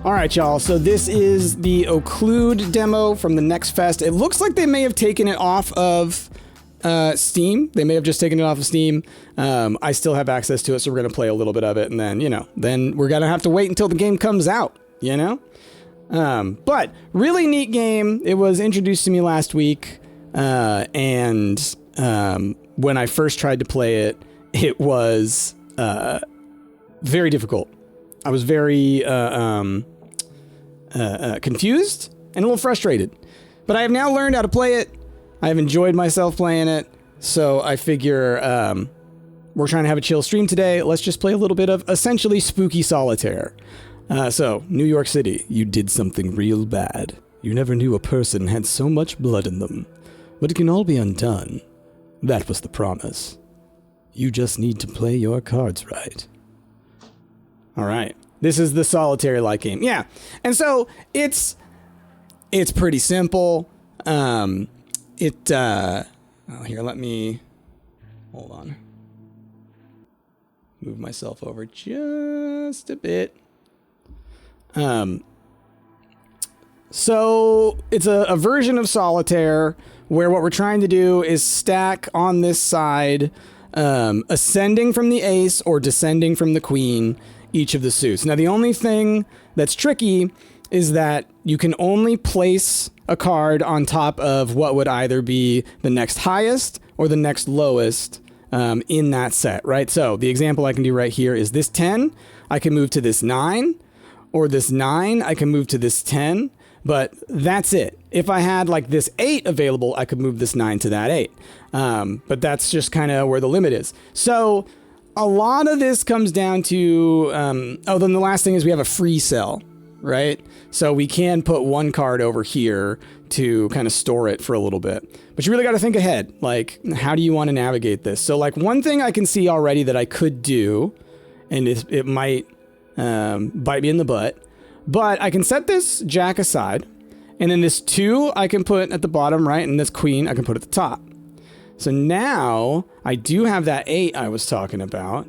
All right, y'all. So this is the Occlude demo from the Next Fest. It looks like they may have taken it off of Steam. They may have just taken it off of Steam. I still have access to it, so we're going to play a little bit of it, and then, then we're going to have to wait until the game comes out, But really neat game. It was introduced to me last week, and when I first tried to play it, it was very difficult. I was very confused and a little frustrated. But I have now learned how to play it. I have enjoyed myself playing it. So I figure we're trying to have a chill stream today. Let's just play a little bit of essentially spooky solitaire. So, New York City, you did something real bad. You never knew a person had so much blood in them. But it can all be undone. That was the promise. You just need to play your cards right. All right. This is the solitaire-like game. Yeah. And so it's pretty simple. Here, let me hold on. Move myself over just a bit. So it's a version of solitaire where what we're trying to do is stack on this side, ascending from the ace or descending from the queen, each of the suits. Now, the only thing that's tricky is that you can only place a card on top of what would either be the next highest or the next lowest in that set, right? So the example I can do right here is this 10. I can move to this 9, or this 9, I can move to this 10, but that's it. If I had like this 8 available, I could move this 9 to that 8. But that's just kind of where the limit is. So a lot of this comes down to, then the last thing is we have a free cell, right? So we can put one card over here to kind of store it for a little bit. But you really got to think ahead. Like, how do you want to navigate this? So like one thing I can see already that I could do, and it might bite me in the butt, but I can set this jack aside, and then this 2 I can put at the bottom, right? And this queen I can put at the top. So now I do have that 8 I was talking about.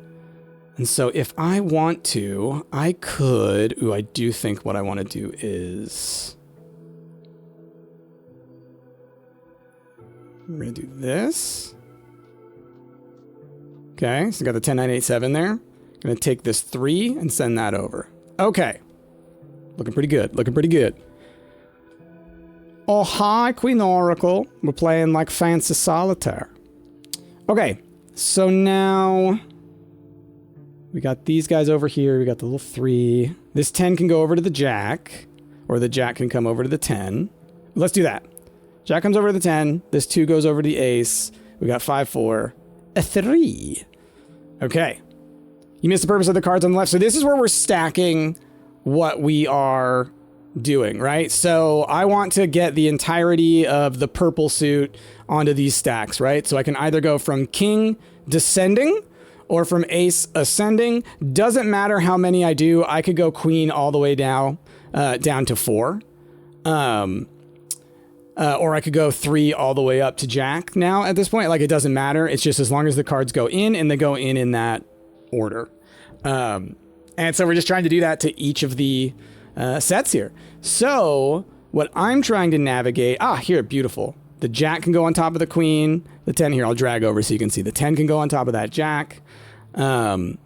And so if I want to, I could... Ooh, I do think what I want to do is... I'm going to do this. Okay, so I got the 10, 9, 8, 7 there. I'm going to take this 3 and send that over. Okay. Looking pretty good. Looking pretty good. Oh, hi, Queen Oracle. We're playing like fancy solitaire. Okay, so now we got these guys over here. We got the little 3. This 10 can go over to the jack, or the jack can come over to the 10. Let's do that. Jack comes over to the 10. This 2 goes over to the ace. We got 5, 4, a 3. Okay. You missed the purpose of the cards on the left. So this is where we're stacking what we are doing, right? So I want to get the entirety of the purple suit onto these stacks, right? So I can either go from king descending or from ace ascending. Doesn't matter how many I do. I could go queen all the way down to 4. Or I could go 3 all the way up to jack now at this point. Like, it doesn't matter. It's just as long as the cards go in, and they go in that order. And so we're just trying to do that to each of the sets here. So what I'm trying to navigate... here, beautiful. The jack can go on top of the queen. The 10 here, I'll drag over so you can see. The 10 can go on top of that jack. And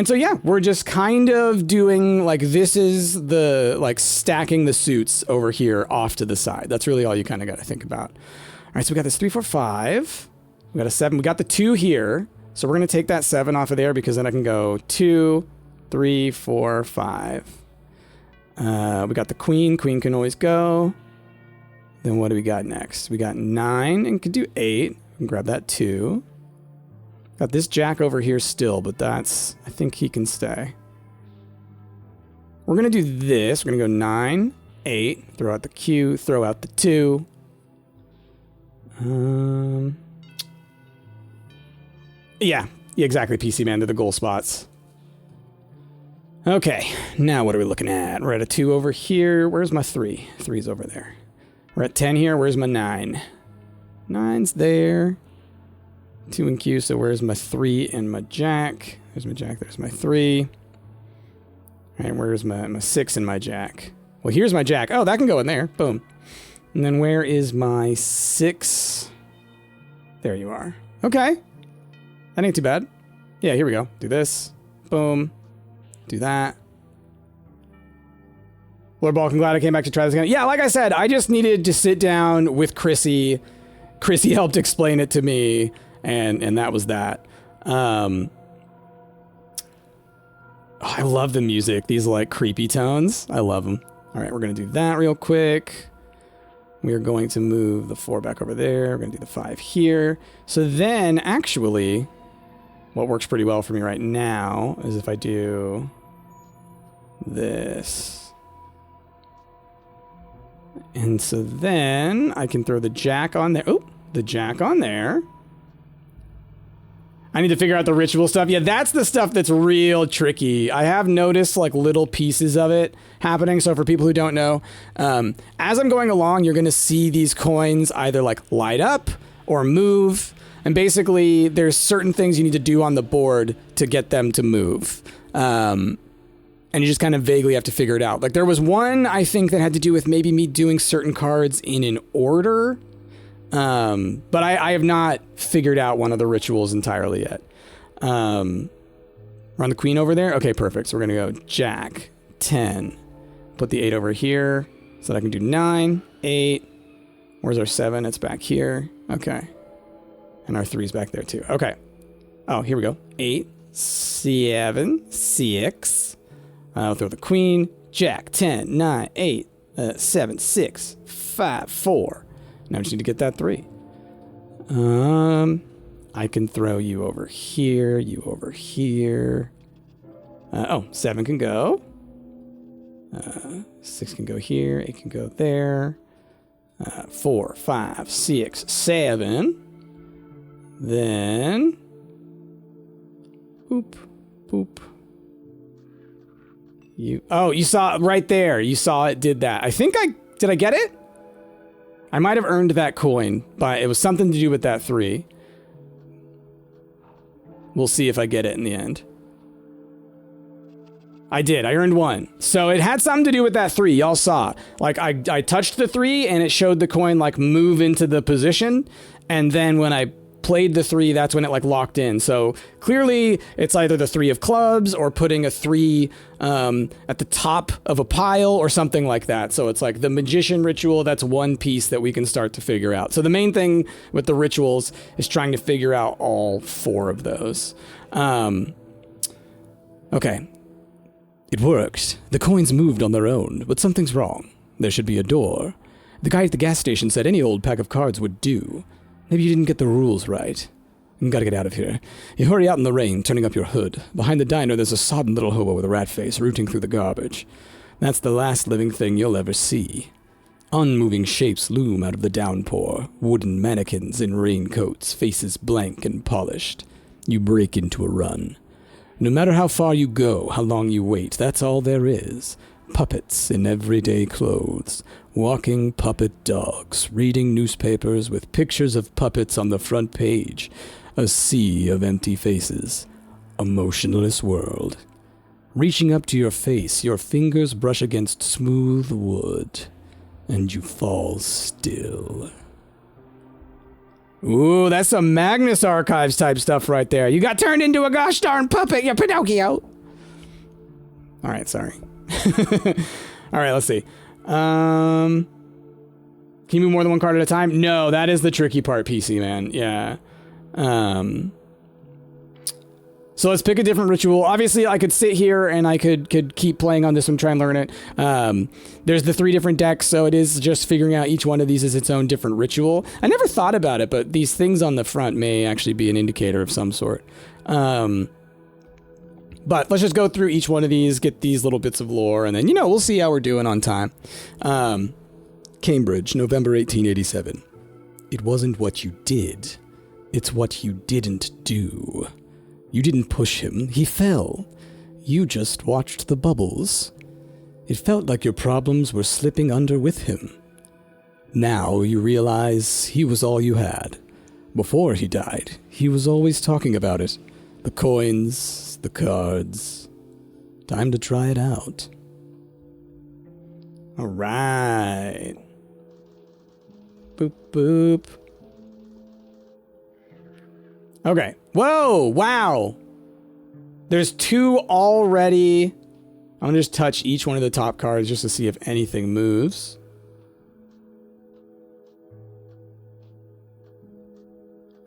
so, yeah, we're just kind of doing, like, this is the, like, stacking the suits over here off to the side. That's really all you kind of got to think about. All right, so we got this 3, 4, 5. We got a 7. We got the 2 here. So we're going to take that 7 off of there because then I can go 2, 3, 4, 5. We got the queen. Queen can always go. Then what do we got next? We got 9 and could do 8. We can grab that 2. Got this jack over here still, but that's... I think he can stay. We're going to do this. We're going to go 9, 8. Throw out the Q. Throw out the 2. Yeah, exactly, PC Man. They're the goal spots. Okay, now what are we looking at? We're at a 2 over here. Where's my 3? 3's over there. We're at 10 here. Where's my 9? 9's there. 2 and Q, so where's my 3 and my jack? There's my jack, there's my 3. All right, where's my 6 and my jack? Well, here's my jack. Oh, that can go in there. Boom. And then where is my 6? There you are. Okay. That ain't too bad. Yeah, here we go. Do this. Boom. Do that. Lord Balk, I'm glad I came back to try this again. Yeah, like I said, I just needed to sit down with Chrissy. Chrissy helped explain it to me, and that was that. I love the music. These like creepy tones. I love them. All right, we're going to do that real quick. We are going to move the 4 back over there. We're going to do the 5 here. So then, actually, what works pretty well for me right now is if I do this. And so then I can throw the jack on there. Oh, the jack on there. I need to figure out the ritual stuff. Yeah, that's the stuff that's real tricky. I have noticed like little pieces of it happening. So for people who don't know, as I'm going along, you're going to see these coins either like light up or move. And basically there's certain things you need to do on the board to get them to move. And you just kind of vaguely have to figure it out. Like there was one, I think, that had to do with maybe me doing certain cards in an order. But I have not figured out one of the rituals entirely yet. Run the queen over there. Okay, perfect. So we're going to go jack, 10. Put the 8 over here so that I can do 9, 8. Where's our 7? It's back here. Okay. And our 3's back there too. Okay. Oh, here we go. 8, 7, 6. I'll throw the queen, jack, 10, 9, 8, 7, 6, 5, 4. Now I just need to get that 3. I can throw you over here, you over here. 7 can go. 6 can go here, 8 can go there. 4, 5, 6, 7. Then, boop, boop. You saw it right there. You saw it did that. Did I get it? I might have earned that coin, but it was something to do with that 3. We'll see if I get it in the end. I did. I earned 1. So it had something to do with that 3. Y'all saw. Like I touched the 3 and it showed the coin like move into the position. And then when I played the 3, that's when it like locked in. So clearly it's either the 3 of clubs or putting a 3 at the top of a pile or something like that. So it's like the magician ritual. That's one piece that we can start to figure out. So the main thing with the rituals is trying to figure out all 4 of those. Okay. It worked. The coins moved on their own, but something's wrong. There should be a door. The guy at the gas station said any old pack of cards would do. Maybe you didn't get the rules right. You gotta get out of here. You hurry out in the rain, turning up your hood. Behind the diner, there's a sodden little hobo with a rat face rooting through the garbage. That's the last living thing you'll ever see. Unmoving shapes loom out of the downpour. Wooden mannequins in raincoats, faces blank and polished. You break into a run. No matter how far you go, how long you wait, that's all there is. Puppets in everyday clothes. Walking puppet dogs, reading newspapers with pictures of puppets on the front page. A sea of empty faces. A motionless world. Reaching up to your face, your fingers brush against smooth wood, and you fall still. Ooh, that's some Magnus Archives type stuff right there. You got turned into a gosh darn puppet, you Pinocchio. All right, sorry. All right, let's see. Can you move more than one card at a time? No, that is the tricky part, PC man. Yeah. So let's pick a different ritual. Obviously, I could sit here and I could keep playing on this one, try and learn it. There's the 3 different decks, so it is just figuring out each one of these is its own different ritual. I never thought about it, but these things on the front may actually be an indicator of some sort. But let's just go through each one of these, get these little bits of lore, and then, we'll see how we're doing on time. Cambridge, November 1887. It wasn't what you did. It's what you didn't do. You didn't push him. He fell. You just watched the bubbles. It felt like your problems were slipping under with him. Now you realize he was all you had. Before he died, he was always talking about it. The coins, the cards. Time to try it out. All right. Boop, boop. Okay. Whoa, wow. There's 2 already. I'm gonna just touch each one of the top cards just to see if anything moves.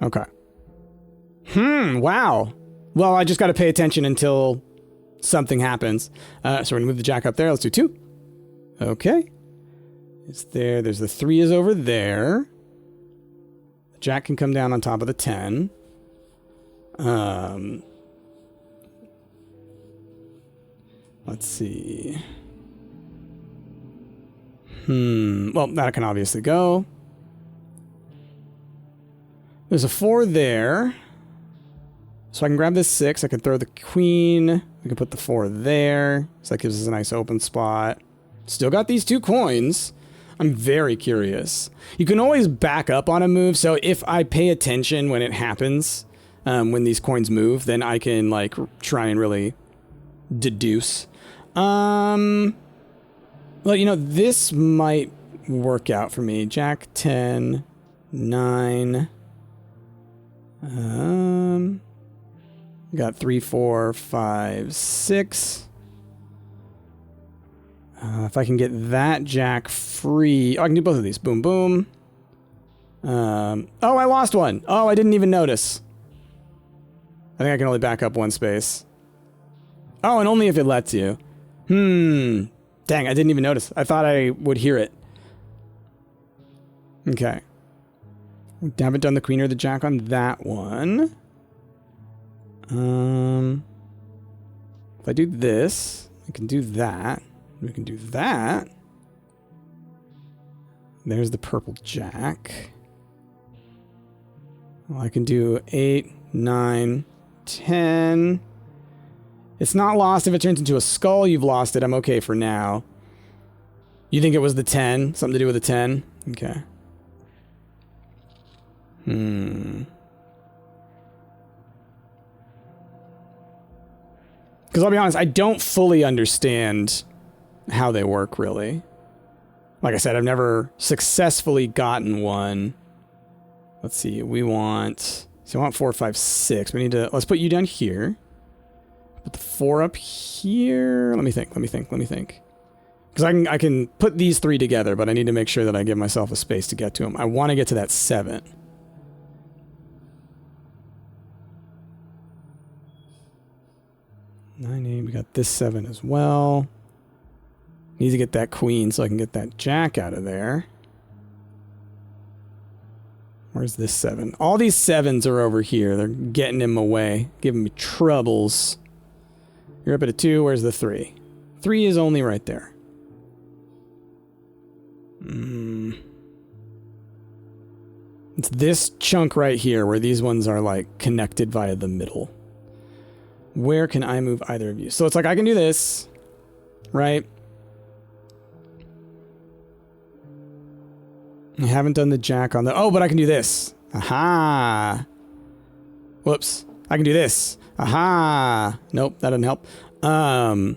Okay. Wow. Well, I just got to pay attention until something happens. So we're going to move the jack up there. Let's do 2. Okay. It's there. There's the 3 is over there. The jack can come down on top of the 10. Let's see. Well, that can obviously go. There's a 4 there. So I can grab this 6. I can throw the queen. I can put the 4 there. So that gives us a nice open spot. Still got these 2 coins. I'm very curious. You can always back up on a move. So if I pay attention when it happens, when these coins move, then I can like try and really deduce. Well, you know, this might work out for me. Jack 10, 9. Got 3, 4, 5, 6. If I can get that jack free, oh, I can do both of these. Boom, boom. Oh, I lost one. Oh, I didn't even notice. I think I can only back up 1 space. Oh, and only if it lets you. Dang, I didn't even notice. I thought I would hear it. Okay. We haven't done the queen or the jack on that one. If I do this, I can do that. We can do that. There's the purple jack. Well, I can do 8, 9, 10. It's not lost if it turns into a skull. You've lost it. I'm okay for now. You think it was the 10? Something to do with the 10? Okay. Because I'll be honest, I don't fully understand how they work, really. Like I said, I've never successfully gotten one. Let's see, we want... So I want 4, 5, 6. We need to... Let's put you down here. Put the 4 up here. Let me think. Because I can put these 3 together, but I need to make sure that I give myself a space to get to them. I want to get to that 7. We got this 7 as well. Need to get that queen so I can get that jack out of there. Where's this 7? All these 7s are over here. They're getting in my way, giving me troubles. You're up at a 2. Where's the 3? 3 is only right there. It's this chunk right here where these ones are like connected via the middle. Where can I move either of you? So it's like I can do this, right? I haven't done the jack on the... Oh, but I can do this. Aha. Whoops. I can do this. Aha. Nope, that didn't help. I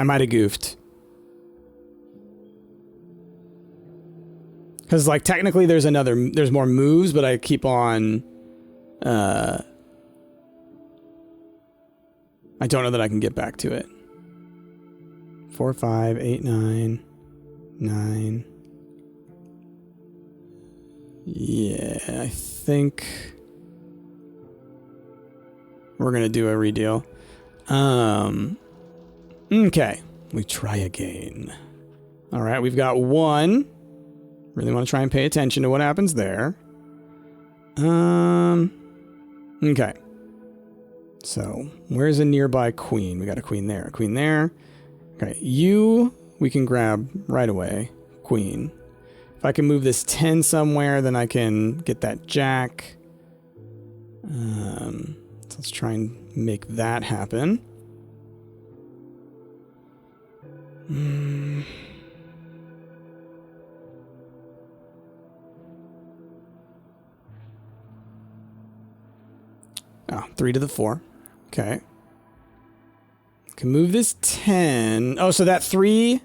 might have goofed. Because, like, technically there's more moves, but I keep on... I don't know that I can get back to it. 4, 5, 8, 9. 9. Yeah, I think... we're gonna do a redeal. Okay. We try again. Alright, we've got 1. Really want to try and pay attention to what happens there. Okay. So, where's a nearby queen? We got a queen there, a queen there. Okay, you, we can grab right away. Queen. If I can move this 10 somewhere, then I can get that jack. So let's try and make that happen. 3 to the 4. Okay. Can move this 10. Oh, so that 3...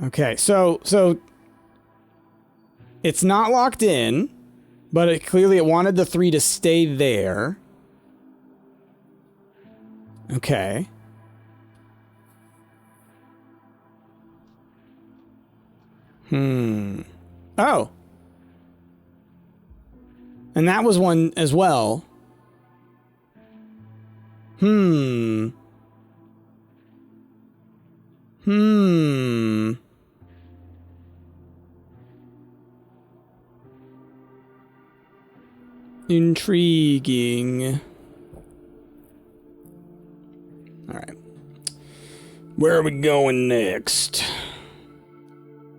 Okay, so it's not locked in, but it wanted the 3 to stay there. Okay. Oh. And that was one as well. Intriguing. All right. Where are we going next?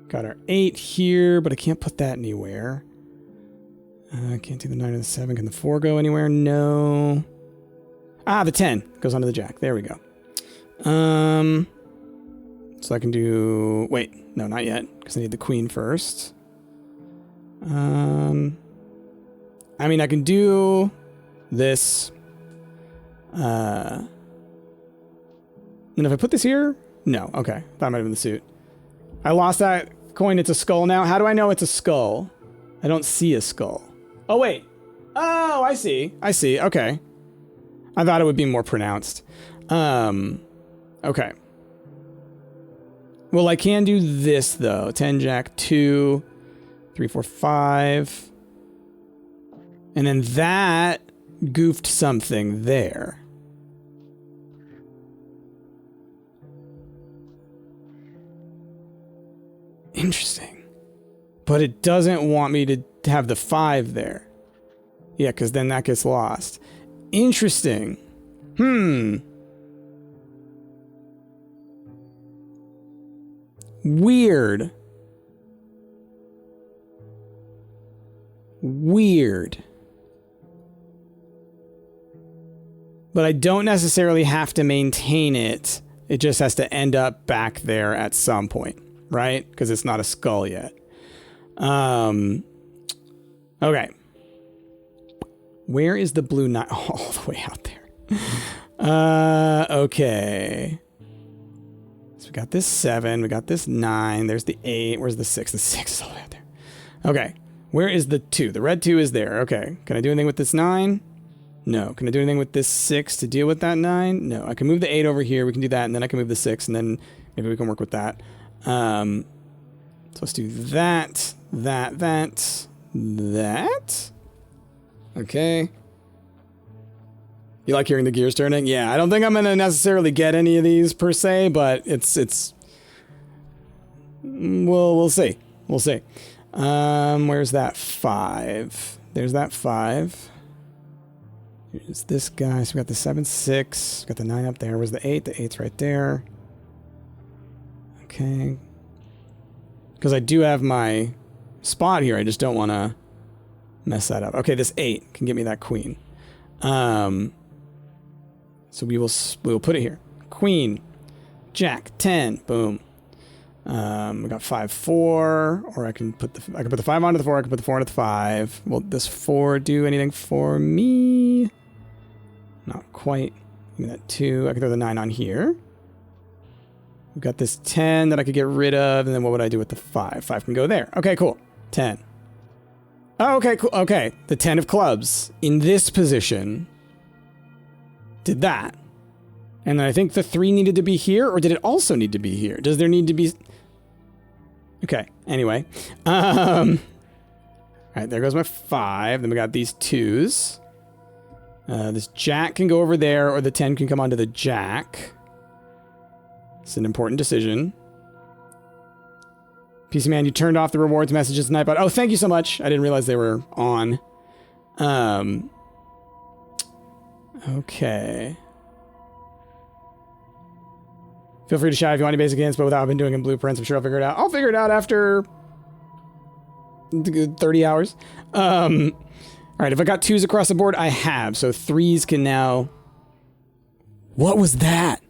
Got our 8 here, but I can't put that anywhere. I can't do the 9 or the 7. Can the 4 go anywhere? No. Ah, the 10 goes onto the jack. There we go. So I can do... Wait, no, not yet, because I need the queen first. I mean, I can do this. And if I put this here? No, okay. That might have been the suit. I lost that coin. It's a skull now. How do I know it's a skull? I don't see a skull. Oh, wait. Oh, I see. I see. Okay. I thought it would be more pronounced. Okay. Well, I can do this, though. 10, jack, 2, 3, 4, 5. And then that goofed something there. Interesting. But it doesn't want me to have the 5 there. Yeah, because then that gets lost. Interesting. Weird. Weird. But I don't necessarily have to maintain it. It just has to end up back there at some point, right? Because it's not a skull yet. Okay. Where is the blue 9? Oh, all the way out there. Okay. So we got this 7. We got this 9. There's the 8. Where's the 6? The 6 is all the way out there. Okay. Where is the 2? The red 2 is there. Okay. Can I do anything with this 9? No. Can I do anything with this 6 to deal with that 9? No. I can move the 8 over here. We can do that, and then I can move the 6, and then maybe we can work with that. So let's do that, that. Okay. You like hearing the gears turning? Yeah, I don't think I'm going to necessarily get any of these per se, but it's... We'll see. We'll see. Where's that 5? There's that 5. Here's this guy. So we got the 7, 6. Got the 9 up there. Where's the 8? The 8's right there. Okay. Because I do have my spot here. I just don't want to mess that up. Okay, this 8 can get me that queen. So we will put it here. Queen, jack, 10. Boom. We got 5, 4, or I can put the 5 onto the 4. I can put the 4 onto the 5. Will this 4 do anything for me? Not quite. Give me that 2. I can throw the 9 on here. We've got this 10 that I could get rid of, and then what would I do with the 5? 5 can go there. Okay, cool. 10. Oh, okay, cool. Okay, the 10 of clubs in this position did that. And then I think the 3 needed to be here, or did it also need to be here? Does there need to be... Okay, anyway. All right, there goes my 5. Then we got these 2s. This jack can go over there, or the 10 can come onto the jack. It's an important decision. PC Man, you turned off the rewards messages tonight, but oh, thank you so much. I didn't realize they were on. Okay. Feel free to shout if you want any basic hints, but without been doing in blueprints, I'm sure I'll figure it out. I'll figure it out after 30 hours. All right, if I got 2s across the board, I have. So 3s can now... What was that?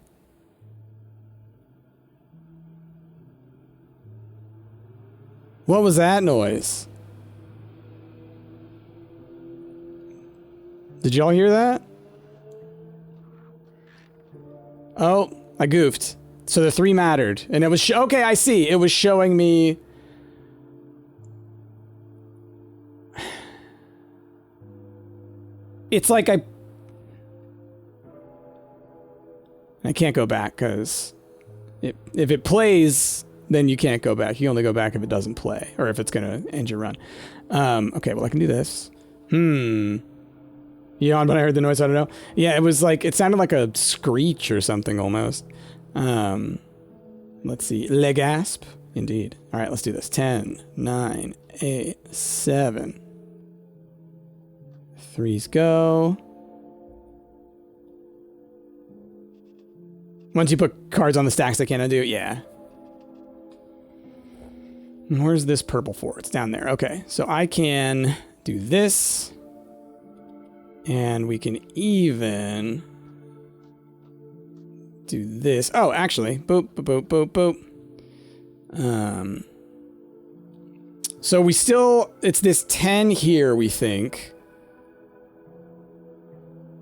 What was that noise? Did y'all hear that? Oh, I goofed. So the 3 mattered. And it was... okay, I see. It was showing me... It's like I can't go back, because if it plays, then you can't go back. You only go back if it doesn't play, or if it's going to end your run. Okay, well, I can do this. Yawned when I heard the noise, I don't know. Yeah, it was like... it sounded like a screech or something, almost. Let's see. Le gasp. Indeed. All right, let's do this. 10, 9, 8, 7... 3s go. Once you put cards on the stacks, they can't undo. Yeah. And where's this purple for? It's down there. Okay, so I can do this. And we can even do this. Oh, actually. Boop, boop, boop, boop, boop. So we still... it's this 10 here, we think.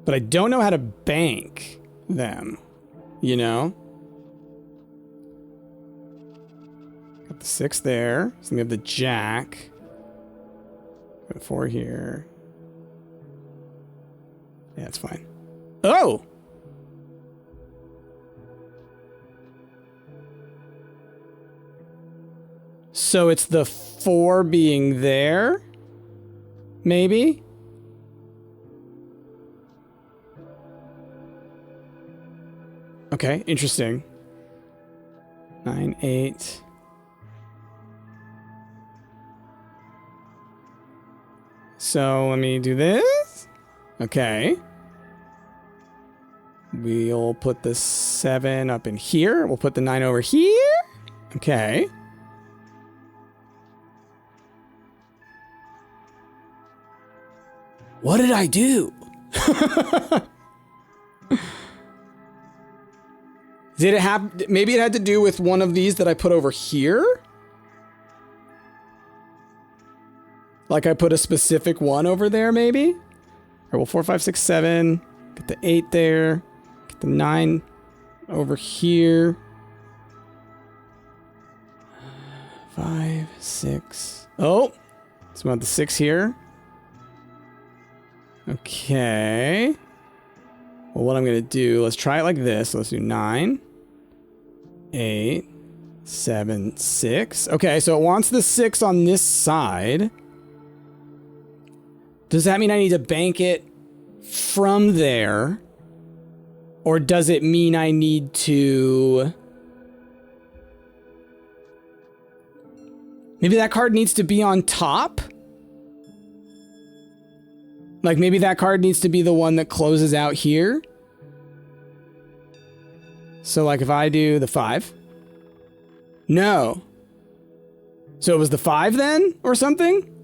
But I don't know how to bank them, you know? Got the 6 there. So we have the jack. Got 4 here. Yeah, it's fine. Oh! So it's the 4 being there? Maybe? Okay, interesting. 9, 8. So let me do this. Okay. We'll put the 7 up in here. We'll put the 9 over here. Okay. What did I do? Did it have... maybe it had to do with one of these that I put over here? Like I put a specific one over there, maybe? All right, well, 4, 5, 6, 7. Get the 8 there. Get the 9 over here. 5, 6. Oh! So we want the 6 here. Okay. Well, what I'm going to do... let's try it like this. Let's do 9. 8, 7, 6. Okay, so it wants the 6 on this side. Does that mean I need to bank it from there? Or does it mean I need to... maybe that card needs to be on top? Like maybe that card needs to be the one that closes out here? So like if I do the 5. No. So it was the 5 then? Or something?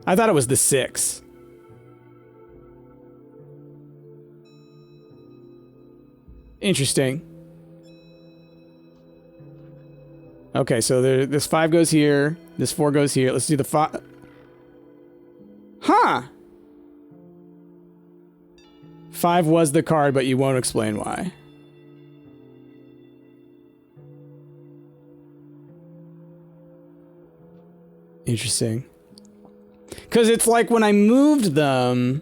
I thought it was the 6. Interesting. Okay, so this 5 goes here. This 4 goes here. Let's do the 5. Huh. 5 was the card, but you won't explain why. Interesting. Because it's like when I moved them,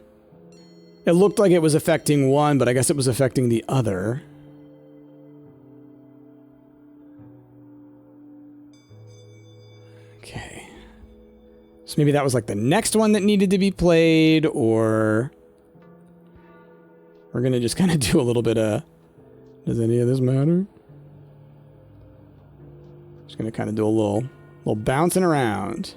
it looked like it was affecting one, but I guess it was affecting the other. Okay. So maybe that was like the next one that needed to be played, or... we're going to just kind of do a little bit of... does any of this matter? Just going to kind of do a little bouncing around.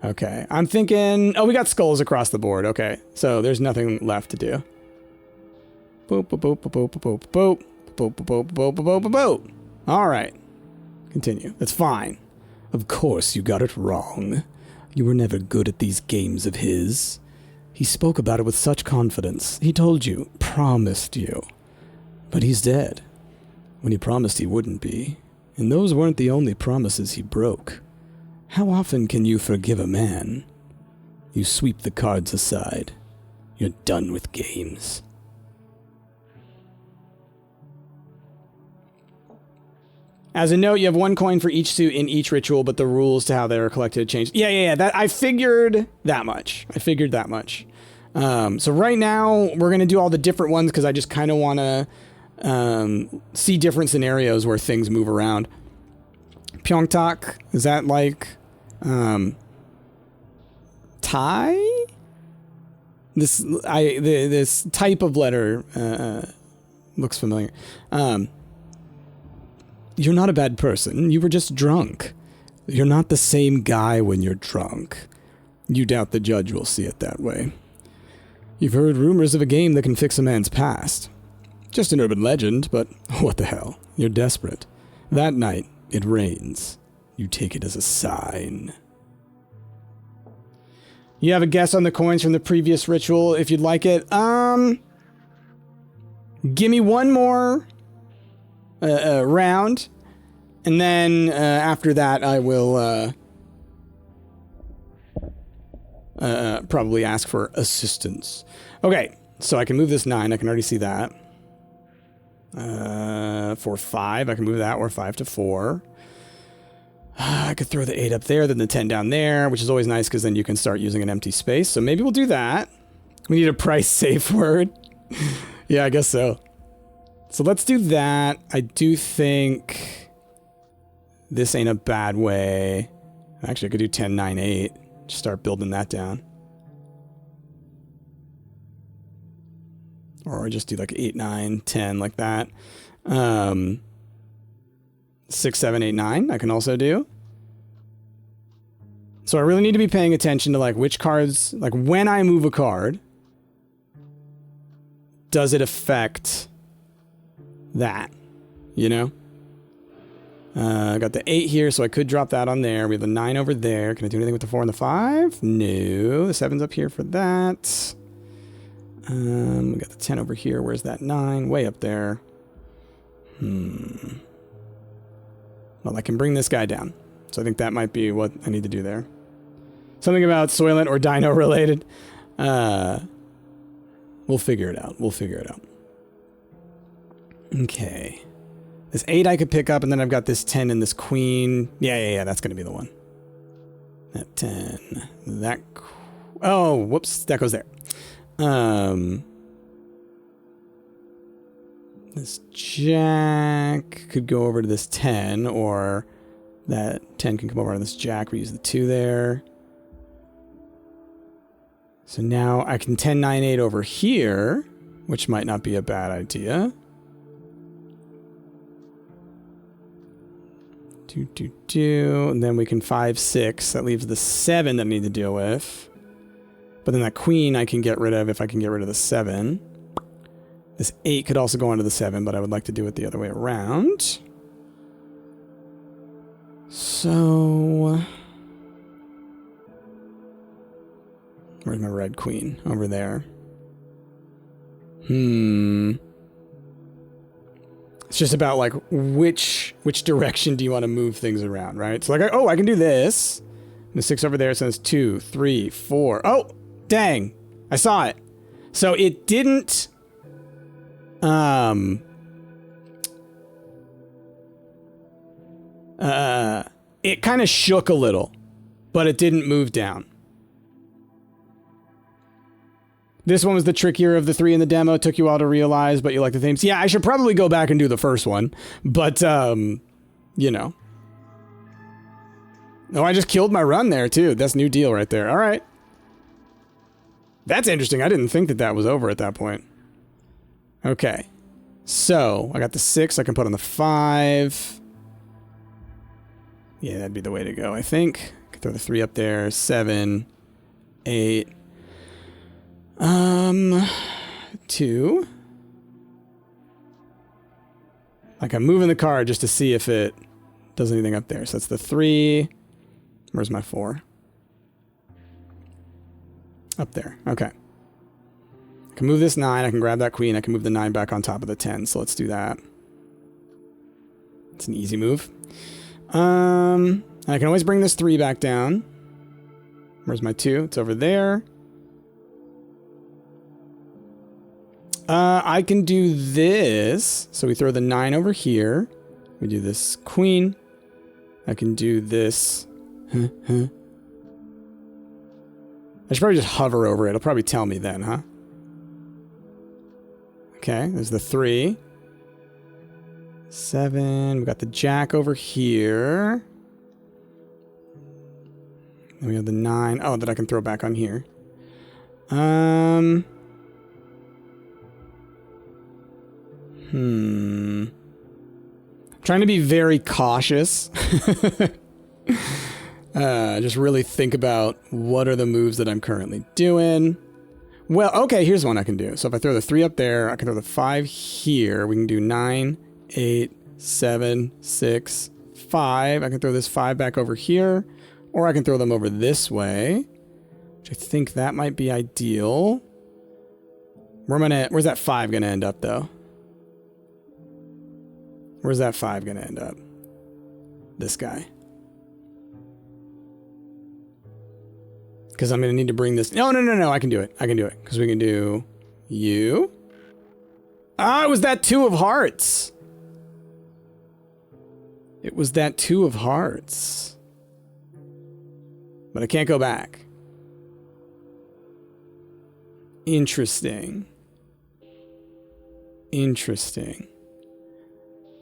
Okay, I'm thinking... oh, we got skulls across the board. Okay, so there's nothing left to do. Boop, boop, boop, boop, boop, boop, boop, boop, boop, boop, boop, boop, boop, boop. All right, continue. That's fine. Of course you got it wrong. You were never good at these games of his. He spoke about it with such confidence. He told you, promised you. But he's dead. When he promised he wouldn't be, And those weren't the only promises he broke. How often can you forgive a man? You sweep the cards aside. You're done with games. As a note, you have 1 coin for each suit in each ritual, but the rules to how they are collected change. Yeah. That I figured that much. So right now, we're going to do all the different ones because I just kind of want to see different scenarios where things move around. Pyeongtak, is that like Thai? This type of letter looks familiar. You're not a bad person. You were just drunk. You're not the same guy when you're drunk. You doubt the judge will see it that way. You've heard rumors of a game that can fix a man's past. Just an urban legend, but what the hell? You're desperate. That night, it rains. You take it as a sign. You have a guess on the coins from the previous ritual if you'd like it. Give me one more round, and then after that I will probably ask for assistance. Okay, so I can move this 9. I can already see that. For 5, I can move that, or 5 to 4. I could throw the 8 up there, then the 10 down there, which is always nice because then you can start using an empty space. So maybe we'll do that. We need a price safe word. Yeah, I guess so. So let's do that. I do think this ain't a bad way. Actually, I could do 10, 9, 8. Just start building that down. Or just do like 8, 9, 10, like that. 6, 7, 8, 9, I can also do. So I really need to be paying attention to like which cards, like when I move a card, does it affect that, you know? I got the 8 here, so I could drop that on there. We have the 9 over there. Can I do anything with the 4 and the 5? No. The 7's up here for that. We got the 10 over here. Where's that 9? Way up there. Well, I can bring this guy down. So I think that might be what I need to do there. Something about Soylent or Dino related. We'll figure it out. Okay. This 8 I could pick up, and then I've got this 10 and this queen. Yeah, that's going to be the one. That 10. That... Oh, whoops. That goes there. This jack could go over to this 10, or that 10 can come over to this jack. We use the 2 there. So now I can 10, 9, 8 over here, which might not be a bad idea. And then we can 5, 6. That leaves the 7 that I need to deal with. But then that queen I can get rid of if I can get rid of the 7. This 8 could also go onto the 7, but I would like to do it the other way around. So... where's my red queen? Over there. It's just about, like, which direction do you want to move things around, right? So, like, I can do this. And the 6 over there says 2, 3, 4. Oh! Dang! I saw it. So, it didn't... it kind of shook a little, but it didn't move down. This one was the trickier of the 3 in the demo. It took you a while to realize, but you like the themes. Yeah, I should probably go back and do the first one, but, you know. Oh, I just killed my run there, too. That's new deal right there. All right. That's interesting. I didn't think that was over at that point. Okay. So, I got the 6 I can put on the 5. Yeah, that'd be the way to go, I think. I could throw the 3 up there. 7, 8. 2. Like, I'm moving the card just to see if it does anything up there. So that's the 3. Where's my 4? Up there. Okay. I can move this 9. I can grab that queen. I can move the 9 back on top of the 10. So let's do that. It's an easy move. I can always bring this 3 back down. Where's my 2? It's over there. I can do this. So we throw the 9 over here. We do this queen. I can do this. I should probably just hover over it. It'll probably tell me then, huh? Okay, there's the 3. 7. We got the jack over here. Then we have the 9. Oh, that I can throw back on here. Trying to be very cautious. Just really think about what are the moves that I'm currently doing. Well, okay, here's one I can do. So if I throw the 3 up there, I can throw the 5 here. We can do 9, 8, 7, 6, 5. I can throw this 5 back over here. Or I can throw them over this way. Which I think that might be ideal. Where's that 5 gonna end up, though? Where's that 5 gonna end up? This guy. Because I'm gonna need to bring this... No, I can do it. I can do it. Because we can do... You. Ah, it was that 2 of hearts. It was that 2 of hearts. But I can't go back. Interesting. Interesting.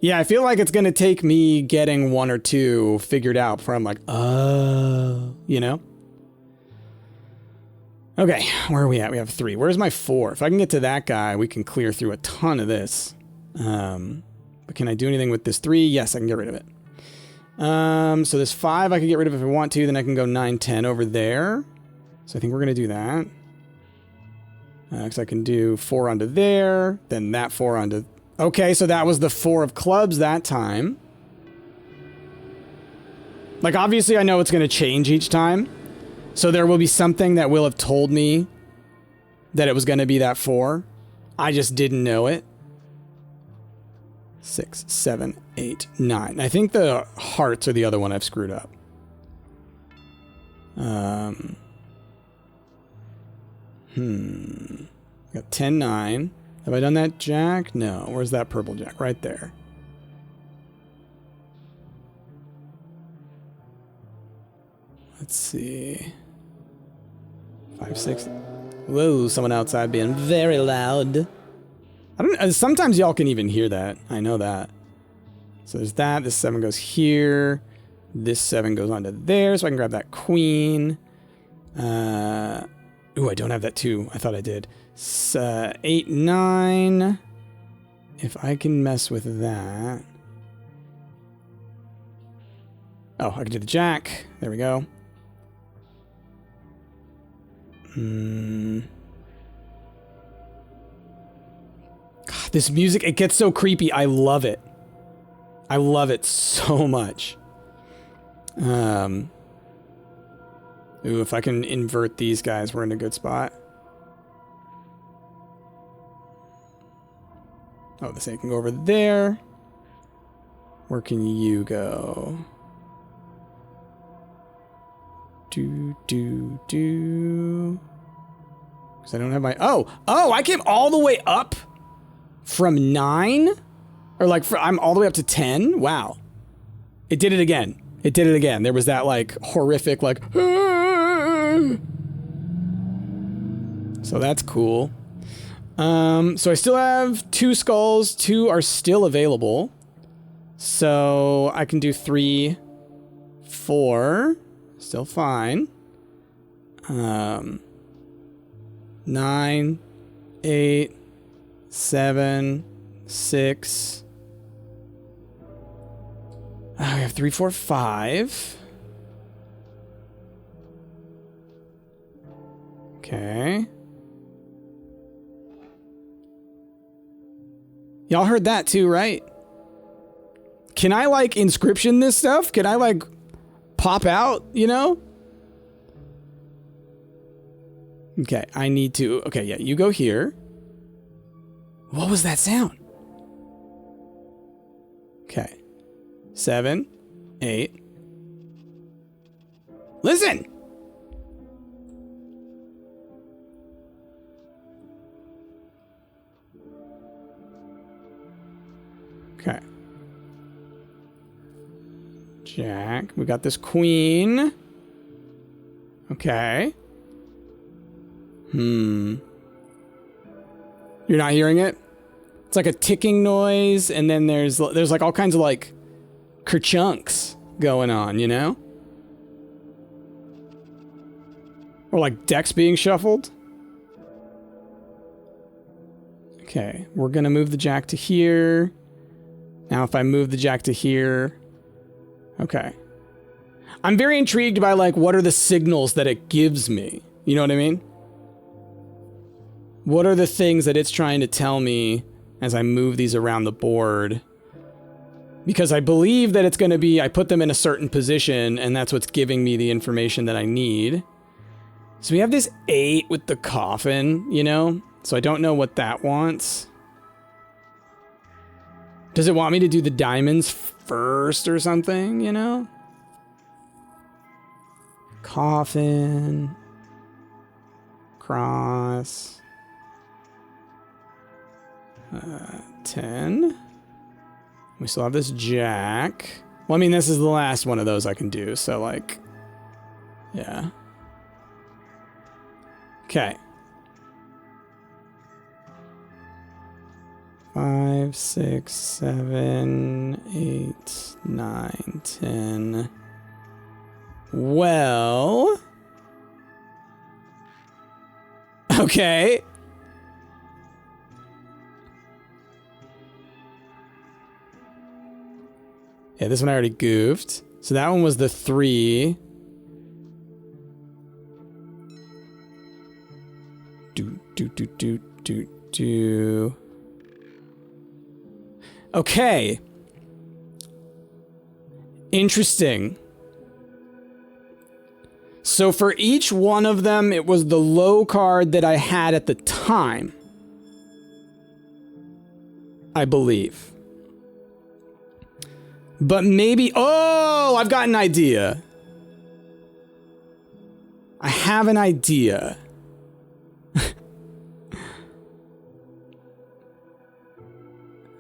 Yeah, I feel like it's going to take me getting 1 or 2 figured out before I'm like, oh, you know? Okay, where are we at? We have 3. Where's my 4? If I can get to that guy, we can clear through a ton of this. But can I do anything with this 3? Yes, I can get rid of it. So this 5 I can get rid of if I want to. Then I can go 9, 10 over there. So I think we're going to do that. Because I can do 4 onto there. Then that 4 onto... Okay, so that was the 4 of clubs that time. Like, obviously I know it's going to change each time. So there will be something that will have told me that it was going to be that 4. I just didn't know it. 6, 7, 8, 9. I think the hearts are the other one I've screwed up. Got 10, 9. Have I done that jack? No. Where's that purple jack? Right there. Let's see. 5, 6. Whoa, someone outside being very loud. I don't. Sometimes y'all can even hear that. I know that. So there's that. This 7 goes here. This 7 goes onto there, so I can grab that queen. Ooh, I don't have that 2. I thought I did. 8, 9. If I can mess with that. Oh, I can do the jack. There we go. God, this music, it gets so creepy. I love it. I love it so much. Ooh, if I can invert these guys, we're in a good spot. Oh, this 8 can go over there. Where can you go? Do. Because I don't have my... Oh, I came all the way up from 9? Or like, I'm all the way up to 10? Wow. It did it again. It did it again. There was that like horrific like... So that's cool. So I still have 2 skulls. 2 are still available. So I can do 3, 4. Still fine. 9, 8, 7, 6. We have 3, 4, 5. Okay. Y'all heard that too, right? Can I like inscription this stuff? Can I like pop out, you know? Okay, I need to... Okay, yeah, you go here. What was that sound? Okay. 7, 8. Listen! Okay. Jack. We got this queen. Okay. You're not hearing it? It's like a ticking noise, and then there's like all kinds of like kerchunks going on, you know? Or like decks being shuffled. Okay, we're gonna move the jack to here. Now if I move the jack to here. Okay. I'm very intrigued by like what are the signals that it gives me. You know what I mean? What are the things that it's trying to tell me as I move these around the board? Because I believe that it's going to be, I put them in a certain position, and that's what's giving me the information that I need. So we have this 8 with the coffin, you know? So I don't know what that wants. Does it want me to do the diamonds first or something, you know? Coffin. Cross. 10. We still have this jack. Well, I mean, this is the last one of those I can do, so like, yeah. Okay. 5, 6, 7, 8, 9, 10. Well. Okay. Yeah, this one I already goofed. So that one was the 3. Do. Okay. Interesting. So for each one of them, it was the low card that I had at the time. I believe. But maybe... Oh, I've got an idea. I have an idea.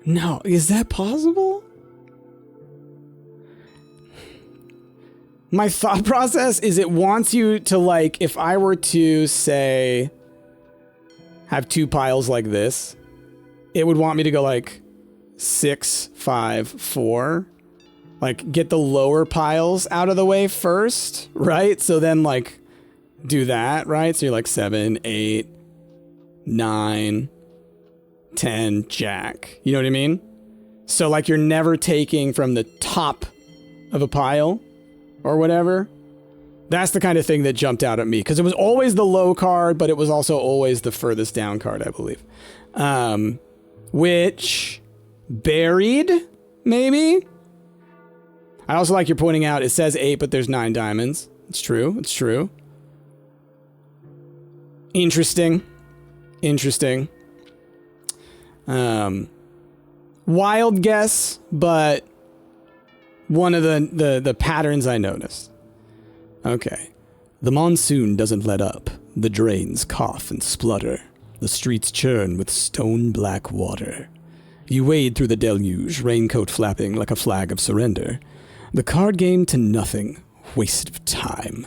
No, is that possible? My thought process is it wants you to, like, if I were to, say, have 2 piles like this, it would want me to go, like, 6, 5, 4. Like, get the lower piles out of the way first, right? So then, like, do that, right? So you're like 7, 8, 9, 10, jack. You know what I mean? So, like, you're never taking from the top of a pile or whatever. That's the kind of thing that jumped out at me. Because it was always the low card, but it was also always the furthest down card, I believe. Which... buried, maybe? I also like you're pointing out, it says 8, but there's 9 diamonds. It's true. It's true. Interesting. Interesting. Wild guess, but one of the patterns I noticed. Okay. The monsoon doesn't let up. The drains cough and splutter. The streets churn with stone-black water. You wade through the deluge, raincoat flapping like a flag of surrender. The card game to nothing. Waste of time.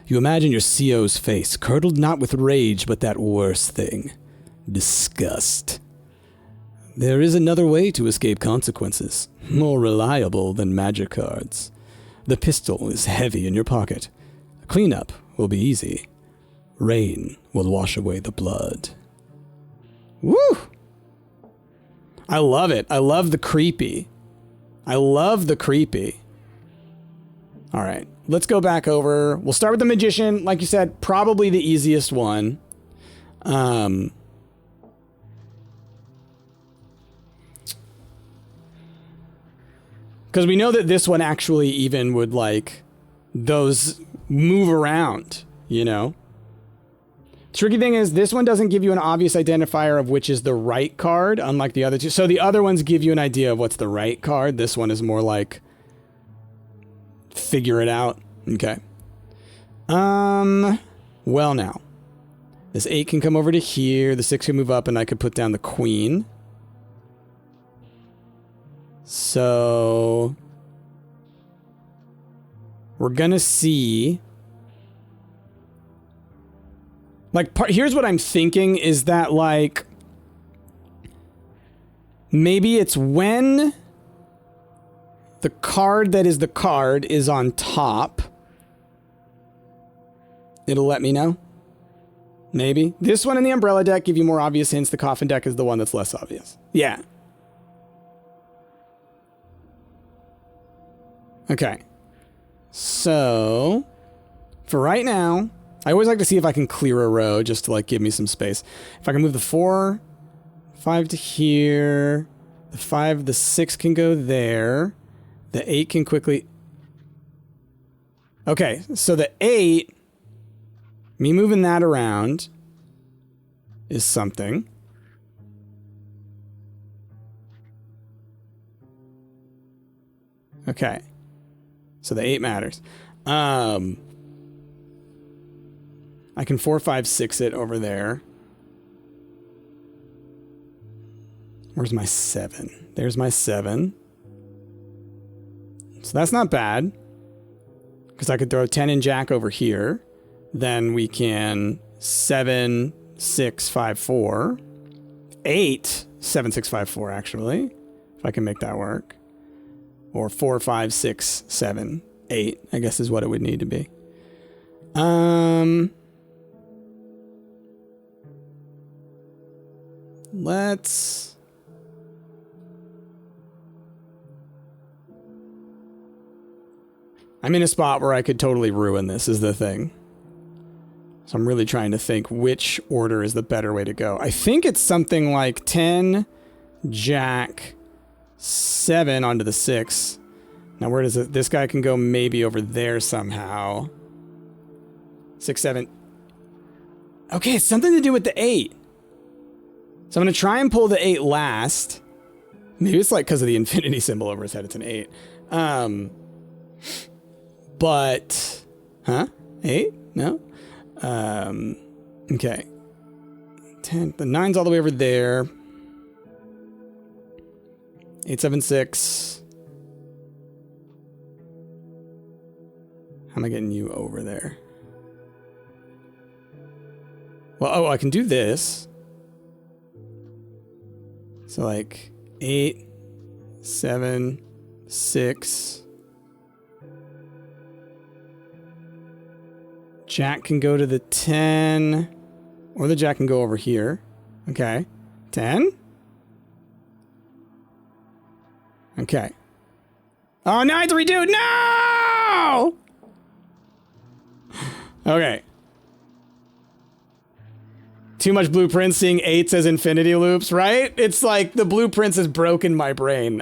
You imagine your CO's face, curdled not with rage, but that worst thing. Disgust. There is another way to escape consequences, more reliable than magic cards. The pistol is heavy in your pocket. Cleanup will be easy. Rain will wash away the blood. Woo! I love it. I love the creepy. I love the creepy. All right, let's go back over. We'll start with the magician. Like you said, probably the easiest one. Because we know that this one actually even would, like, those move around, you know? Tricky thing is, this one doesn't give you an obvious identifier of which is the right card, unlike the other two. So the other ones give you an idea of what's the right card. This one is more like, figure it out. Okay. Well now. This 8 can come over to here. The 6 can move up, and I could put down the queen. So we're gonna see. Like, here's what I'm thinking is that, like, maybe it's when the card that is the card is on top. It'll let me know. Maybe. This one in the umbrella deck give you more obvious hints. The coffin deck is the one that's less obvious. Yeah. Okay. So, for right now, I always like to see if I can clear a row just to, like, give me some space. If I can move the 4, 5 to here, the 5, the 6 can go there, the 8 can quickly... Okay, so the 8, me moving that around is something. Okay. So the 8 matters. I can 4, 5, 6 it over there. Where's my 7? There's my 7. So that's not bad. Because I could throw 10 and jack over here. Then we can 7, 6, 5, 4. 8, 7, 6, 5, 4 actually. If I can make that work. Or 4, 5, 6, 7, 8, I guess is what it would need to be. Let's... I'm in a spot where I could totally ruin this, is the thing. So I'm really trying to think which order is the better way to go. I think it's something like 10, jack, 7 onto the 6. Now where does it... This guy can go maybe over there somehow. 6, 7. Okay, it's something to do with the 8. So I'm going to try and pull the 8 last. Maybe it's like because of the infinity symbol over his head, it's an 8. But... Huh? 8? No? Okay. 10. The 9's all the way over there. 8, 7, 6. How am I getting you over there? Well, oh, I can do this. So like 8, 7, 6. Jack can go to the 10. Or the jack can go over here. Okay. 10? Okay. Oh, now I have to redo it. No! Okay. Too much blueprints, seeing 8s as infinity loops, right? It's like the blueprints has broken my brain.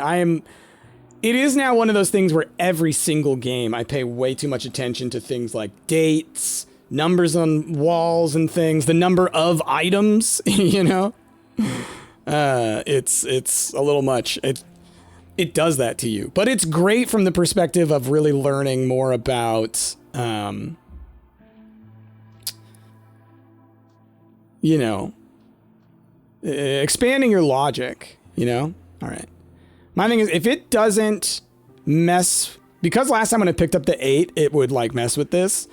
It is now one of those things where every single game I pay way too much attention to things like dates, numbers on walls and things, the number of items, you know? It's a little much. It does that to you. But it's great from the perspective of really learning more about, you know, expanding your logic, you know? All right. My thing is, if it doesn't mess, because last time when I picked up the 8, it would like mess with this.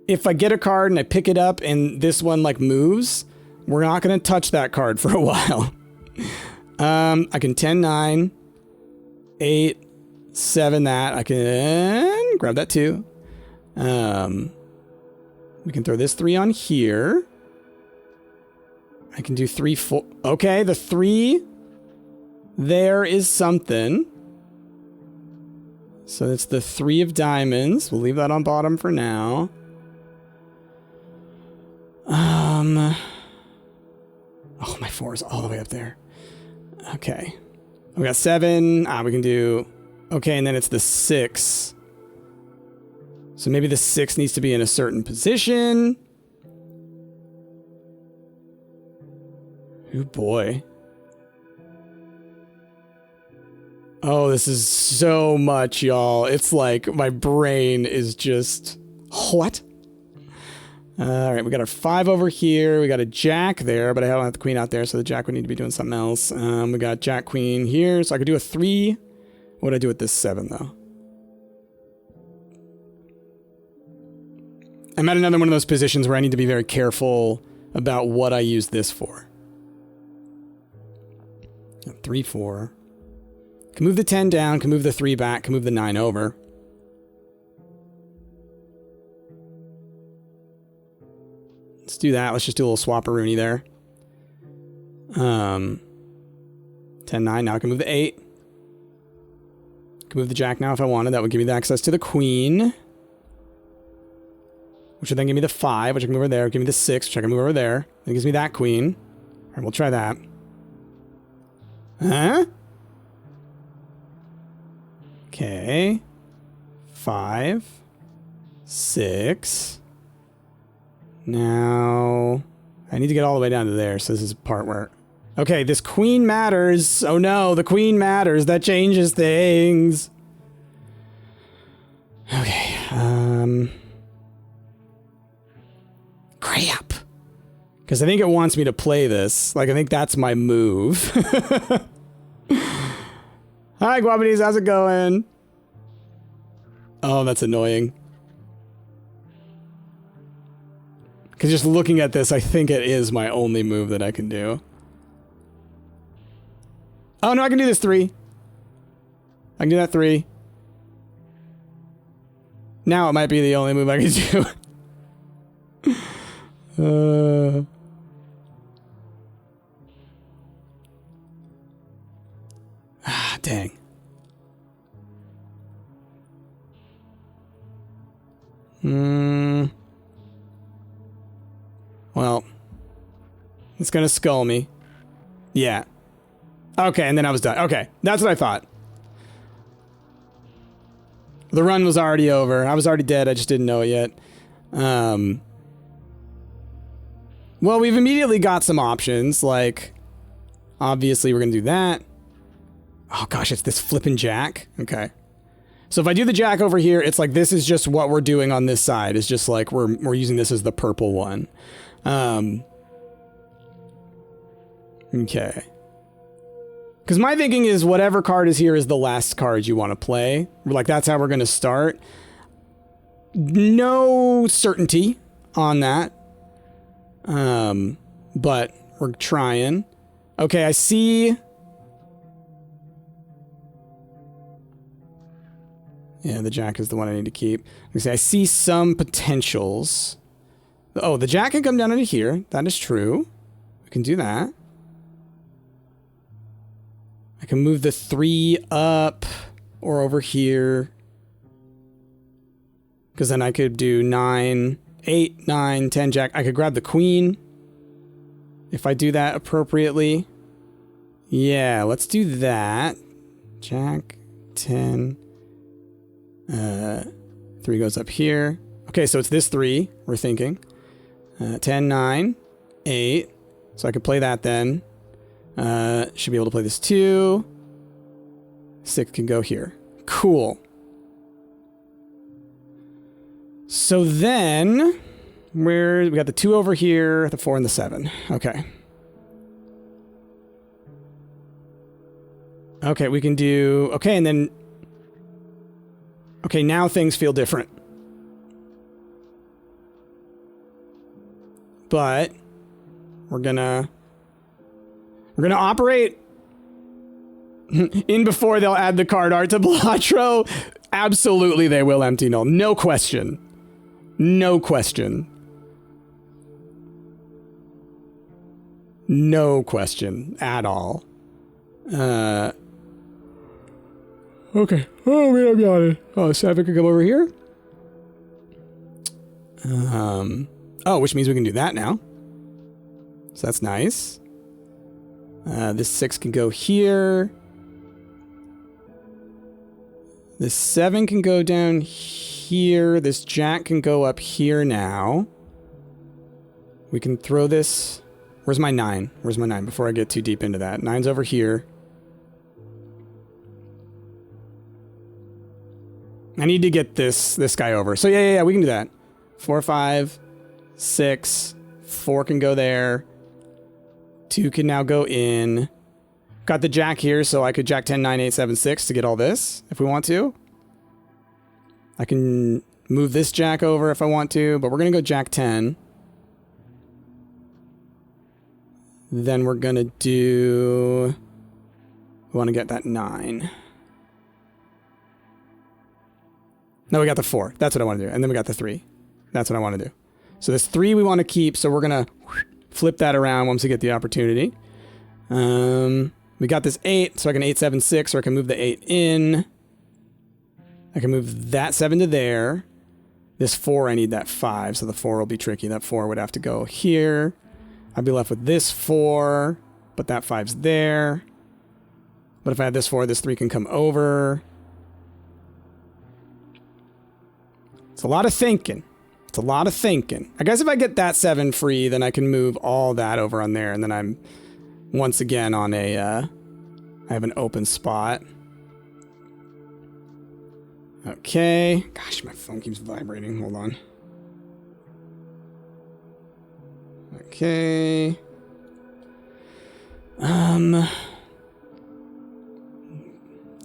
If I get a card and I pick it up and this one like moves, we're not going to touch that card for a while. I can 10, 9, 8, 7 that. I can grab that too. We can throw this 3 on here. I can do 3, 4. Okay, the 3 there is something. So it's the 3 of diamonds. We'll leave that on bottom for now. Oh, my 4 is all the way up there. Okay. We got 7. We can do... Okay, and then it's the 6. So maybe the 6 needs to be in a certain position. Oh, boy. Oh, this is so much, y'all. It's like my brain is just... What? All right, we got our 5 over here. We got a jack there, but I don't have the queen out there, so the jack would need to be doing something else. We got jack queen here, so I could do a 3. What would I do with this 7, though? I'm at another one of those positions where I need to be very careful about what I use this for. 3, 4. Can move the 10 down, can move the 3 back, can move the 9 over. Let's do that. Let's just do a little swapperoonie there. 10, 9. Now I can move the 8. Can move the jack now if I wanted. That would give me the access to the queen. Which would then give me the 5, which I can move over there. Give me the 6, which I can move over there. That gives me that queen. All right, we'll try that. Huh? Okay. 5. 6. Now, I need to get all the way down to there, so this is a part where... Okay, this queen matters. Oh no, the queen matters. That changes things. Okay, crap. Because I think it wants me to play this. Like, I think that's my move. Hi, Guapides, how's it going? Oh, that's annoying. Because just looking at this, I think it is my only move that I can do. Oh, no, I can do this 3. I can do that 3. Now it might be the only move I can do. Dang. Well, it's gonna skull me. Yeah. Okay, and then I was done. Okay, that's what I thought. The run was already over. I was already dead. I just didn't know it yet. Well, we've immediately got some options. Like, obviously, we're gonna do that. Oh gosh, it's this flippin' jack. Okay. So if I do the jack over here, it's like this is just what we're doing on this side. It's just like we're using this as the purple one. Okay. Because my thinking is whatever card is here is the last card you want to play. Like, that's how we're going to start. No certainty on that. But we're trying. Okay, I see... Yeah, the jack is the one I need to keep. I see some potentials. Oh, the jack can come down into here. That is true. We can do that. I can move the 3 up or over here. Because then I could do 9, 8, 9, 10 jack. I could grab the queen. If I do that appropriately. Yeah, let's do that. Jack, 10. 3 goes up here. Okay, so it's this 3, we're thinking. 10, 9, 8. So I could play that then. Should be able to play this 2. 6 can go here. Cool. So then, we got the 2 over here, the 4 and the 7. Okay. Okay, we can do... Okay, and then... Okay, now things feel different. But we're gonna operate in before they'll add the card art to Blatro. Absolutely they will empty null. No question. No question. No question at all. Okay. Oh, man, I'm yawning. Oh, Savik can come over here. Oh, which means we can do that now. So that's nice. This 6 can go here. This 7 can go down here. This jack can go up here now. We can throw this... Where's my 9? Where's my 9? Before I get too deep into that. 9's over here. I need to get this guy over. So yeah, we can do that. 4, 5, 6, 4 can go there. 2 can now go in. Got the jack here, so I could jack 10, 9, 8, 7, 6 to get all this if we want to. I can move this jack over if I want to, but we're going to go jack 10. Then we're going to do... We want to get that 9. No, we got the 4. That's what I want to do. And then we got the 3. That's what I want to do. So this 3 we want to keep, so we're going to flip that around once we get the opportunity. We got this 8, so I can 8, 7, 6, or I can move the 8 in. I can move that 7 to there. This 4, I need that 5, so the 4 will be tricky. That 4 would have to go here. I'd be left with this 4, but that 5's there. But if I had this 4, this 3 can come over. It's a lot of thinking. It's a lot of thinking. I guess if I get that 7 free, then I can move all that over on there, and then I'm once again on a, I have an open spot. Okay. Gosh, my phone keeps vibrating. Hold on. Okay. So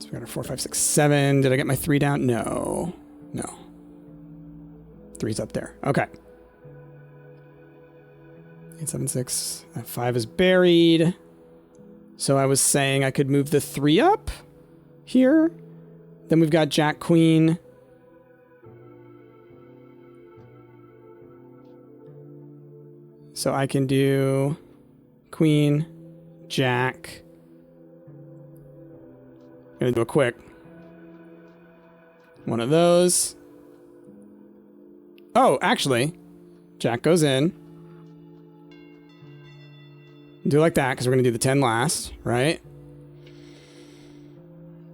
we got our 4, 5, 6, 7. Did I get my 3 down? No. No. 3's up there. Okay. 8, 7, 6. That 5 is buried. So I was saying I could move the 3 up here. Then we've got Jack, Queen. So I can do Queen, Jack. I'm gonna do a quick one of those. Oh, actually, Jack goes in. Do it like that, because we're going to do the 10 last, right?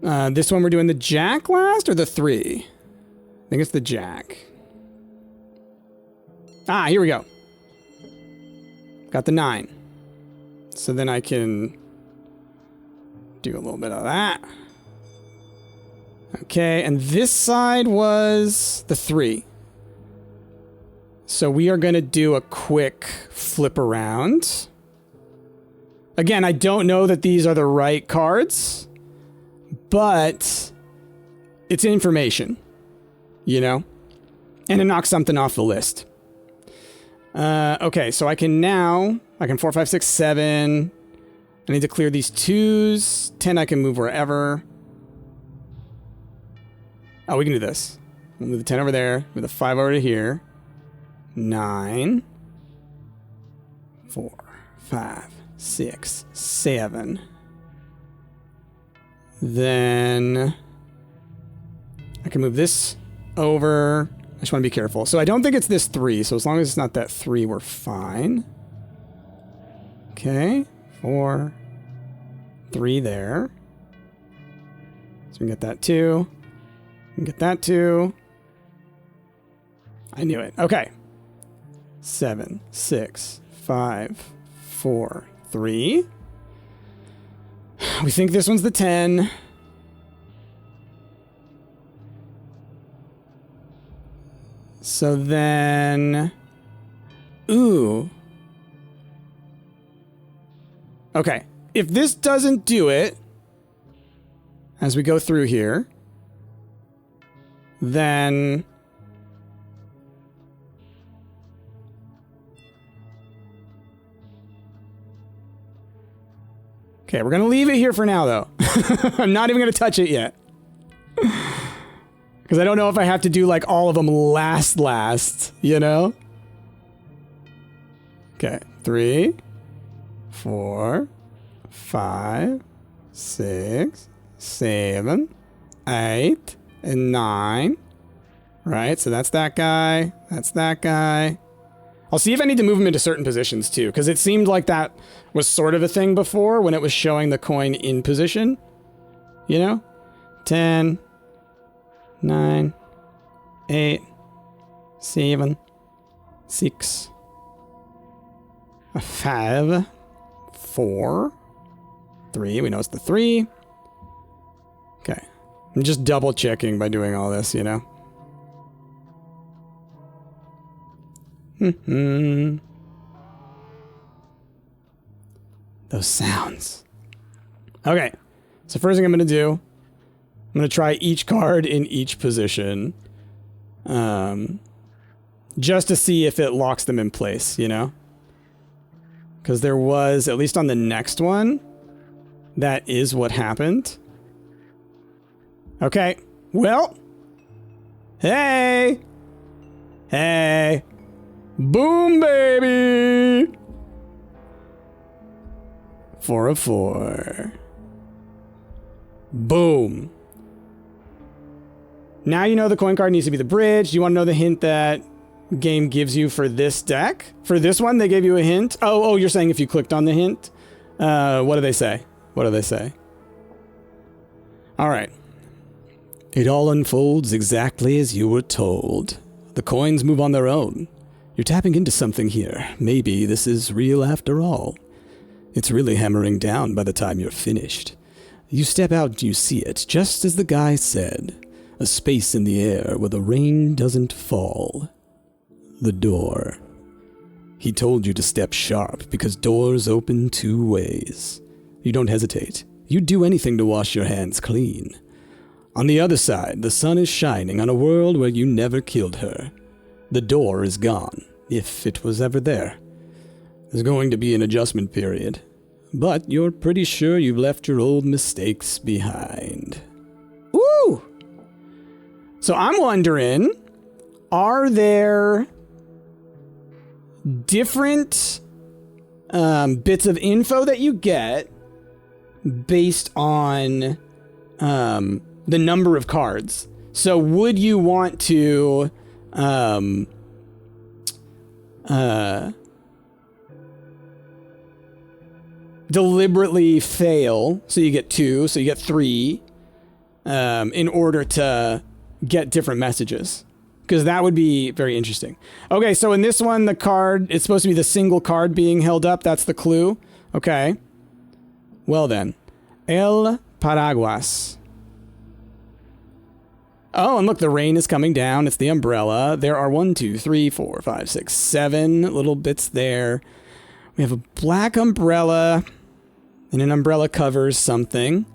This one we're doing the Jack last or the 3? I think it's the Jack. Ah, here we go. Got the 9. So then I can do a little bit of that. Okay, and this side was the 3. So we are going to do a quick flip around. Again, I don't know that these are the right cards, but it's information, you know? And it knocks something off the list. Okay, so I can 4, 5, 6, 7. I need to clear these 2s. 10 I can move wherever. Oh, we can do this. We'll move the 10 over there, move the 5 over to here. 9. 4, 5, 6, 7. Then I can move this over. I just want to be careful. So I don't think it's this 3. So as long as it's not that 3, we're fine. Okay. 4. 3 there. So we can get that 2. We can get that 2. I knew it. Okay. 7, 6, 5, 4, 3. We think this one's the 10. So then... Ooh. Okay. If this doesn't do it, as we go through here, then... Okay, we're going to leave it here for now, though. I'm not even going to touch it yet. Because I don't know if I have to do, like, all of them last, you know? Okay, 3, 4, 5, 6, 7, 8, and 9. Right, so that's that guy. That's that guy. I'll see if I need to move him into certain positions, too, because it seemed like that was sort of a thing before when it was showing the coin in position. You know? 10, 9, 8, 7, 6, 5, 4, 3. We know it's the 3. Okay. I'm just double checking by doing all this, you know? Those sounds. Okay, so first thing I'm going to do, I'm going to try each card in each position. Just to see if it locks them in place, you know? Because there was, at least on the next one, that is what happened. Okay, well. Hey! Hey! Boom, baby! 4 of 4. Boom. Now you know the coin card needs to be the bridge. Do you want to know the hint that game gives you for this deck? For this one, they gave you a hint. Oh, you're saying if you clicked on the hint? What do they say? What do they say? All right. It all unfolds exactly as you were told. The coins move on their own. You're tapping into something here. Maybe this is real after all. It's really hammering down by the time you're finished. You step out and you see it, just as the guy said. A space in the air where the rain doesn't fall. The door. He told you to step sharp because doors open 2 ways. You don't hesitate. You'd do anything to wash your hands clean. On the other side, the sun is shining on a world where you never killed her. The door is gone, if it was ever there. There's going to be an adjustment period, but you're pretty sure you've left your old mistakes behind. Woo! So I'm wondering, are there different bits of info that you get based on the number of cards? So would you want to deliberately fail, so you get 2, so you get 3, in order to get different messages? Because that would be very interesting. Okay, so in this one, the card, it's supposed to be the single card being held up. That's the clue. Okay. Well then. El Paraguas. Oh, and look, the rain is coming down. It's the umbrella. There are 1, 2, 3, 4, 5, 6, 7 little bits there. We have a black umbrella, and an umbrella covers something.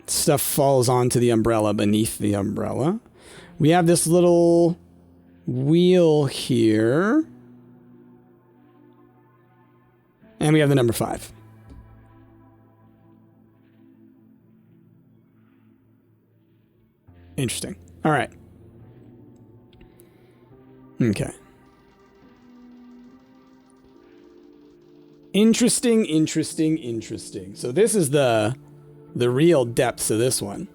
Stuff falls onto the umbrella beneath the umbrella. We have this little wheel here. And we have the number 5. Interesting. All right. Okay. Interesting, interesting, interesting. So this is the real depths of this one.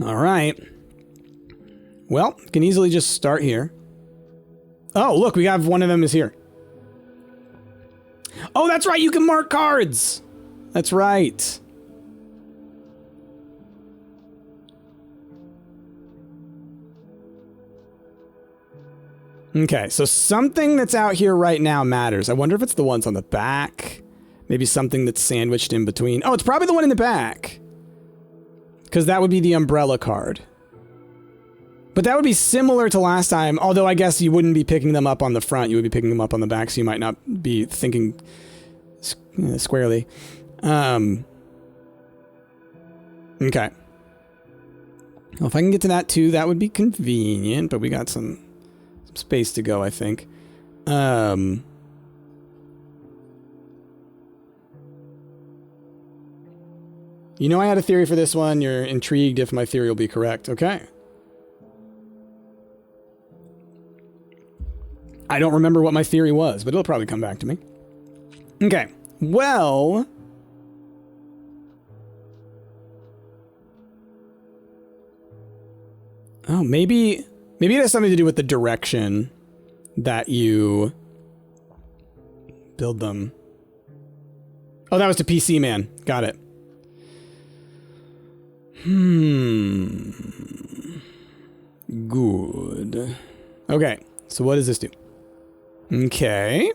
All right. Well, can easily just start here. Oh, look, we have one of them is here. Oh, that's right, you can mark cards. That's right. Okay, so something that's out here right now matters. I wonder if it's the ones on the back. Maybe something that's sandwiched in between. Oh, it's probably the one in the back. Because that would be the umbrella card. But that would be similar to last time, although I guess you wouldn't be picking them up on the front. You would be picking them up on the back, so you might not be thinking squarely. Okay. Well, if I can get to that too, that would be convenient, but we got some space to go, I think. You know I had a theory for this one. You're intrigued if my theory will be correct. Okay. I don't remember what my theory was, but it'll probably come back to me. Okay. Well... oh, maybe it has something to do with the direction that you build them. Oh, that was to PC Man. Got it. Good. Okay, so what does this do? Okay.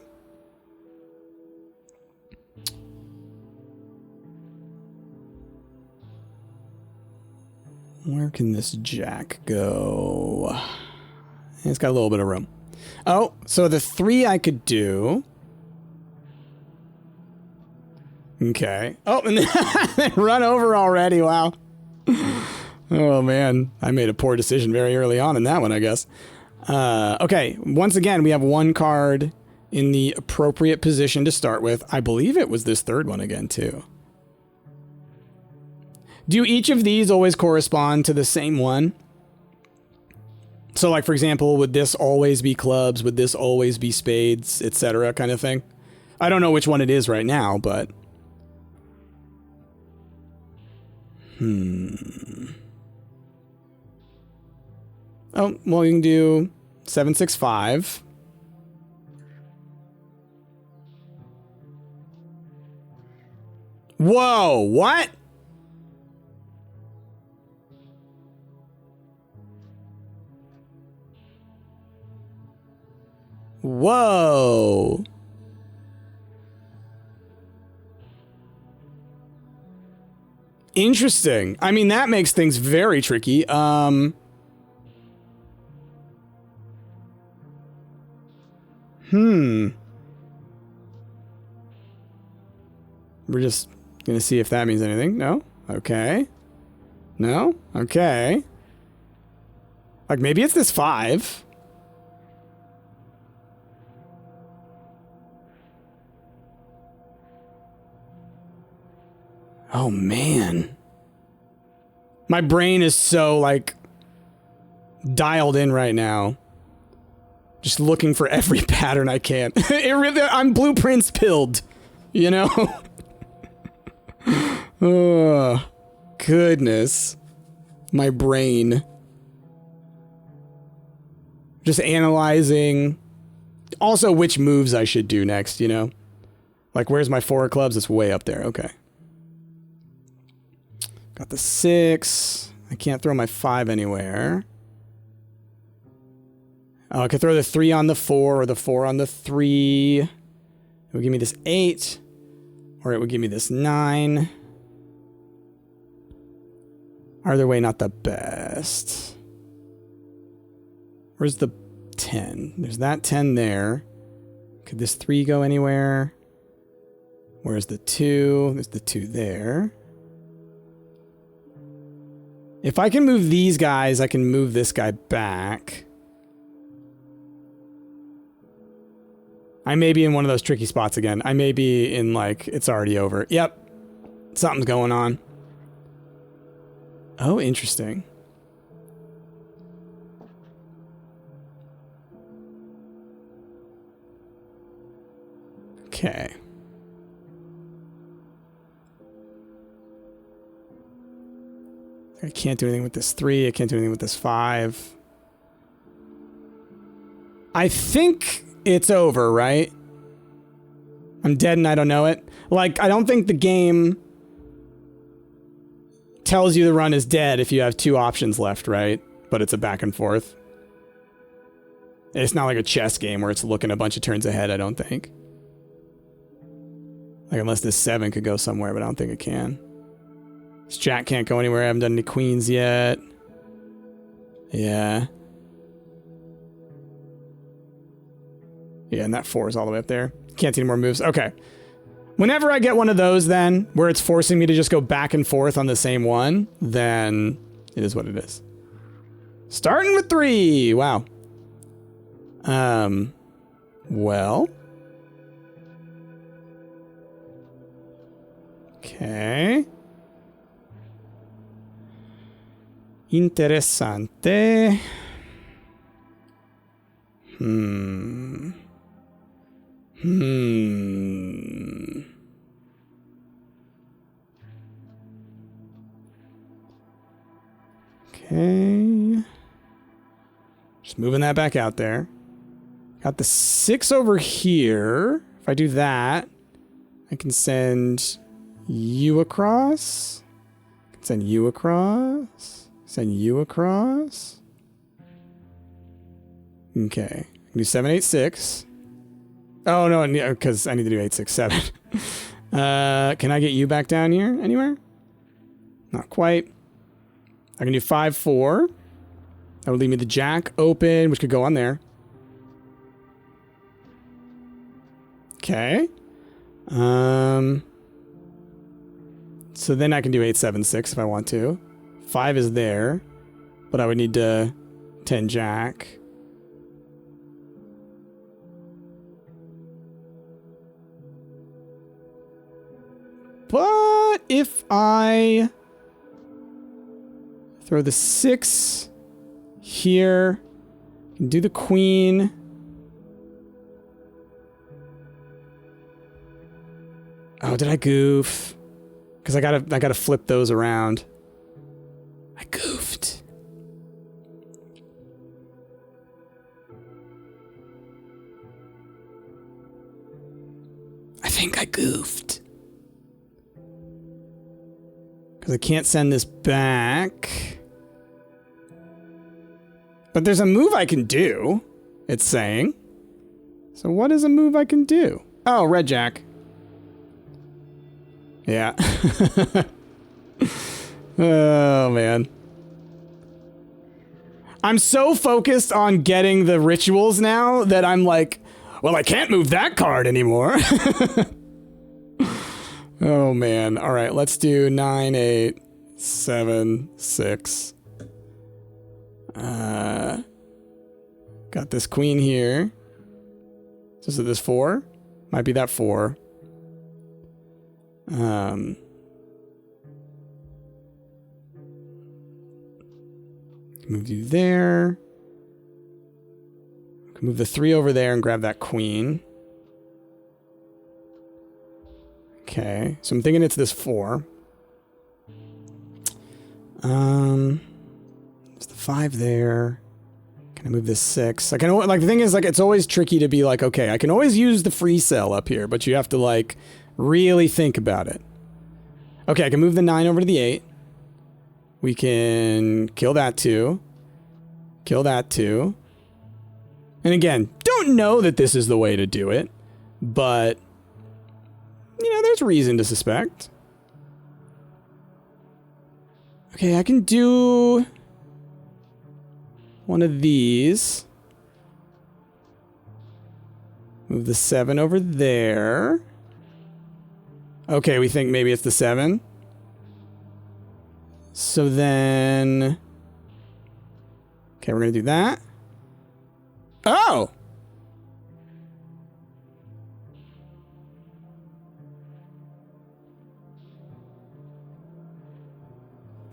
Where can this jack go? It's got a little bit of room. Oh, so the 3 I could do. Okay. Oh, and then run over already. Wow. Oh, man. I made a poor decision very early on in that one, I guess. Okay. Once again, we have 1 card in the appropriate position to start with. I believe it was this 3rd one again, too. Do each of these always correspond to the same one? So, like, for example, would this always be clubs? Would this always be spades, etc. kind of thing? I don't know which one it is right now, but... Oh, well, you can do 7, 6, 5. Whoa, what? Whoa. Interesting. I mean, that makes things very tricky. We're just gonna see if that means anything. No? Okay. No? Okay. Like, maybe it's this 5. Oh, man. My brain is so, like, dialed in right now. Just looking for every pattern I can. I'm blueprints pilled, you know? Oh, goodness. My brain. Just analyzing. Also, which moves I should do next, you know? Like, where's my 4 of clubs? It's way up there. Okay. Got the 6. I can't throw my 5 anywhere. Oh, I could throw the 3 on the 4 or the 4 on the 3. It would give me this 8. Or it would give me this 9. Either way, not the best. Where's the 10? There's that 10 there. Could this 3 go anywhere? Where's the 2? There's the 2 there. If I can move these guys, I can move this guy back. I may be in one of those tricky spots again. I may be in, like, it's already over. Yep. Something's going on. Oh, interesting. Okay. I can't do anything with this 3. I can't do anything with this 5. I think it's over, right? I'm dead and I don't know it. Like, I don't think the game tells you the run is dead if you have 2 options left, right? But it's a back and forth. It's not like a chess game where it's looking a bunch of turns ahead, I don't think. Like, unless this 7 could go somewhere, but I don't think it can. This jack can't go anywhere. I haven't done any queens yet. Yeah. Yeah, and that 4 is all the way up there. Can't see any more moves. Okay. Whenever I get one of those then, where it's forcing me to just go back and forth on the same one, then it is what it is. Starting with 3. Wow. Well. Okay. Interessante. Okay. Just moving that back out there. Got the 6 over here. If I do that, I can send you across. I can send you across. Send you across. Okay. I can do 7, 8, 6. Oh, no, because I need to do 8, 6, 7. Can I get you back down here anywhere? Not quite. I can do 5-4. That would leave me the jack open, which could go on there. Okay. So then I can do 8-7-6 if I want to. 5 is there, but I would need to 10 jack. But if I throw the 6 here, and do the queen. Oh, did I goof? Because I gotta flip those around. I goofed. I think I goofed. Because I can't send this back. But there's a move I can do, it's saying. So what is a move I can do? Oh, red jack. Yeah. Oh, man. I'm so focused on getting the rituals now that I'm like, well, I can't move that card anymore. Oh, man. All right, let's do 9, 8, 7, 6. Got this queen here. So is it this 4? Might be that 4. Move you there. Can move the 3 over there and grab that queen. Okay, so I'm thinking it's this 4. There's the 5 there. Can I move this 6? I can, like, the thing is, like, it's always tricky to be like, okay, I can always use the free cell up here, but you have to, like, really think about it. Okay, I can move the 9 over to the 8. We can kill that 2. Kill that 2. And again, don't know that this is the way to do it, but, you know, there's reason to suspect. Okay, I can do one of these. Move the 7 over there. Okay, we think maybe it's the 7. So then... Okay, we're going to do that. Oh!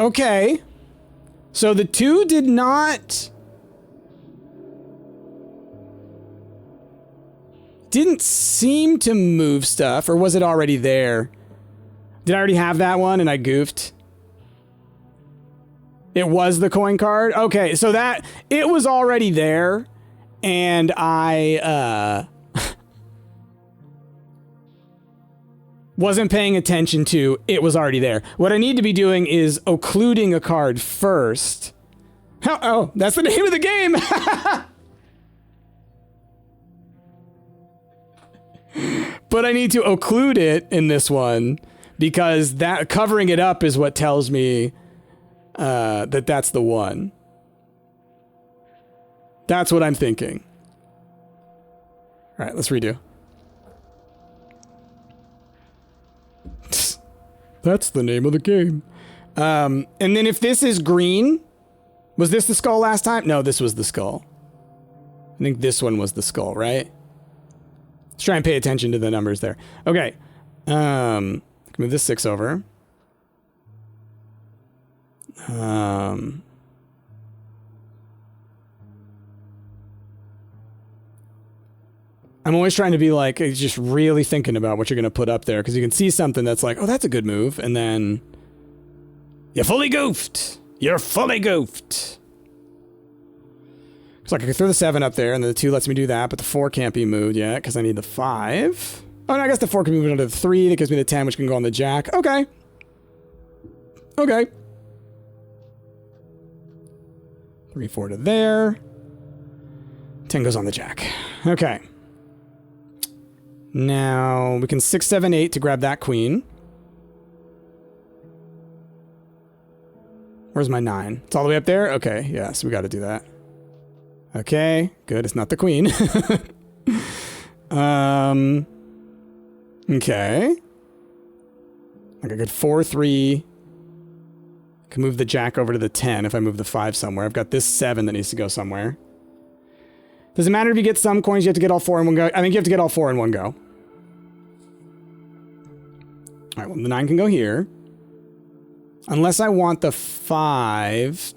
Okay. So the 2 did not... Didn't seem to move stuff, or was it already there? Did I already have that one and I goofed? It was the coin card? Okay, so that... It was already there, and I, wasn't paying attention to it was already there. What I need to be doing is occluding a card first. Oh, that's the name of the game! But I need to occlude it in this one, because that covering it up is what tells me that that's the one. That's what I'm thinking. All right, let's redo. That's the name of the game. And then if this is green, was this the skull last time? No, this was the skull. I think this one was the skull, right? Let's try and pay attention to the numbers there. Okay. Move this 6 over. I'm always trying to be like, just really thinking about what you're going to put up there, because you can see something that's like, oh, that's a good move, and then you're fully goofed. You're fully goofed. It's like I could throw the 7 up there, and the 2 lets me do that, but the 4 can't be moved yet, because I need the 5. Oh, no, I guess the 4 can move into the 3. That gives me the 10, which can go on the jack. Okay. Okay. 3, 4 to there. 10 goes on the jack. Okay. Now, we can 6, 7, 8 to grab that queen. Or Where's my 9? It's all the way up there? Okay, yeah, so we got to do that. Okay, good. It's not the queen. Okay. Like a good 4, 3. Can move the jack over to the 10 if I move the 5 somewhere. I've got this 7 that needs to go somewhere. Does it matter if you get some coins? You have to get all 4 in one go. I think you have to get all 4 in one go. All right, well, the 9 can go here. Unless I want the 5.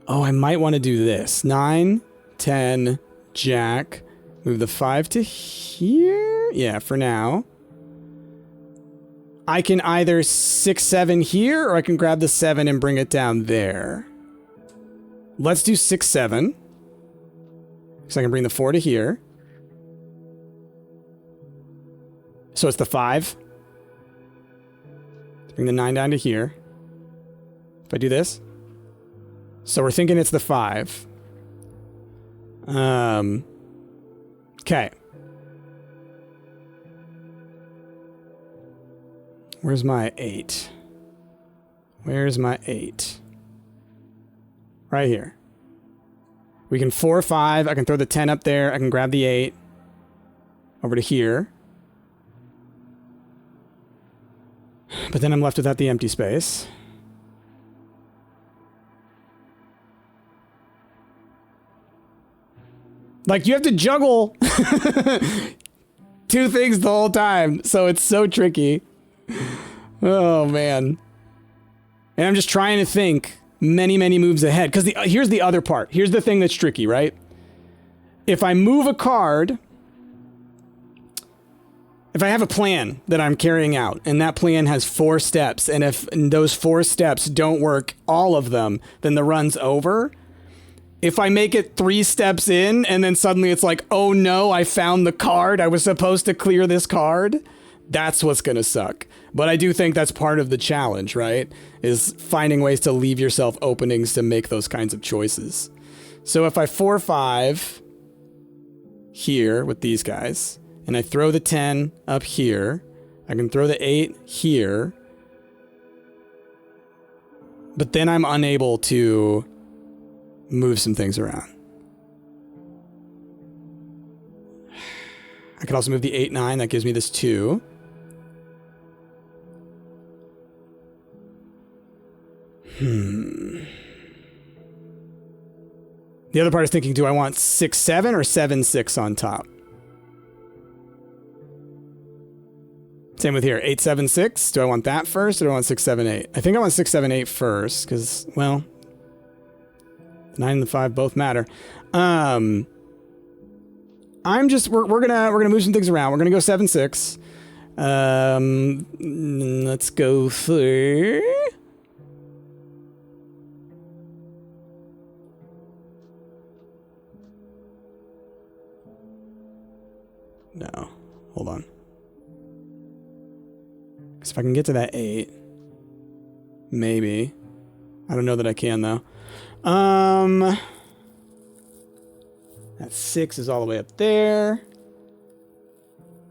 Oh, I might want to do this. 9, 10, jack. Move the 5 to here. Yeah, for now. I can either 6, 7 here, or I can grab the 7 and bring it down there. Let's do 6, 7. So I can bring the 4 to here. So it's the 5. Let's bring the 9 down to here. If I do this. So we're thinking it's the 5. Okay. Where's my 8? Where's my 8? Right here. We can 4, 5. I can throw the 10 up there. I can grab the 8. Over to here. But then I'm left without the empty space. Like, you have to juggle 2 things the whole time. So it's so tricky. Oh, man. And I'm just trying to think many, many moves ahead. Because here's the other part. Here's the thing that's tricky, right? If I move a card, if I have a plan that I'm carrying out, and that plan has 4 steps, and if those 4 steps don't work, all of them, then the run's over. If I make it 3 steps in, and then suddenly it's like, oh no, I found the card, I was supposed to clear this card, that's what's gonna suck. But I do think that's part of the challenge, right? Is finding ways to leave yourself openings to make those kinds of choices. So if I 4, 5 here with these guys, and I throw the 10 up here, I can throw the 8 here, but then I'm unable to move some things around. I could also move the 8, 9. That gives me this 2. The other part is thinking, do I want 6, 7 or 7, 6 on top? Same with here. 8, 7, 6. Do I want that first or do I want 6, 7, 8? I think I want 6, 7, 8 first because, well, 9 and the 5 both matter. We're gonna move some things around. We're gonna go 7, 6. Let's go for... No, hold on. Because if I can get to that 8, maybe. I don't know that I can though. That 6 is all the way up there.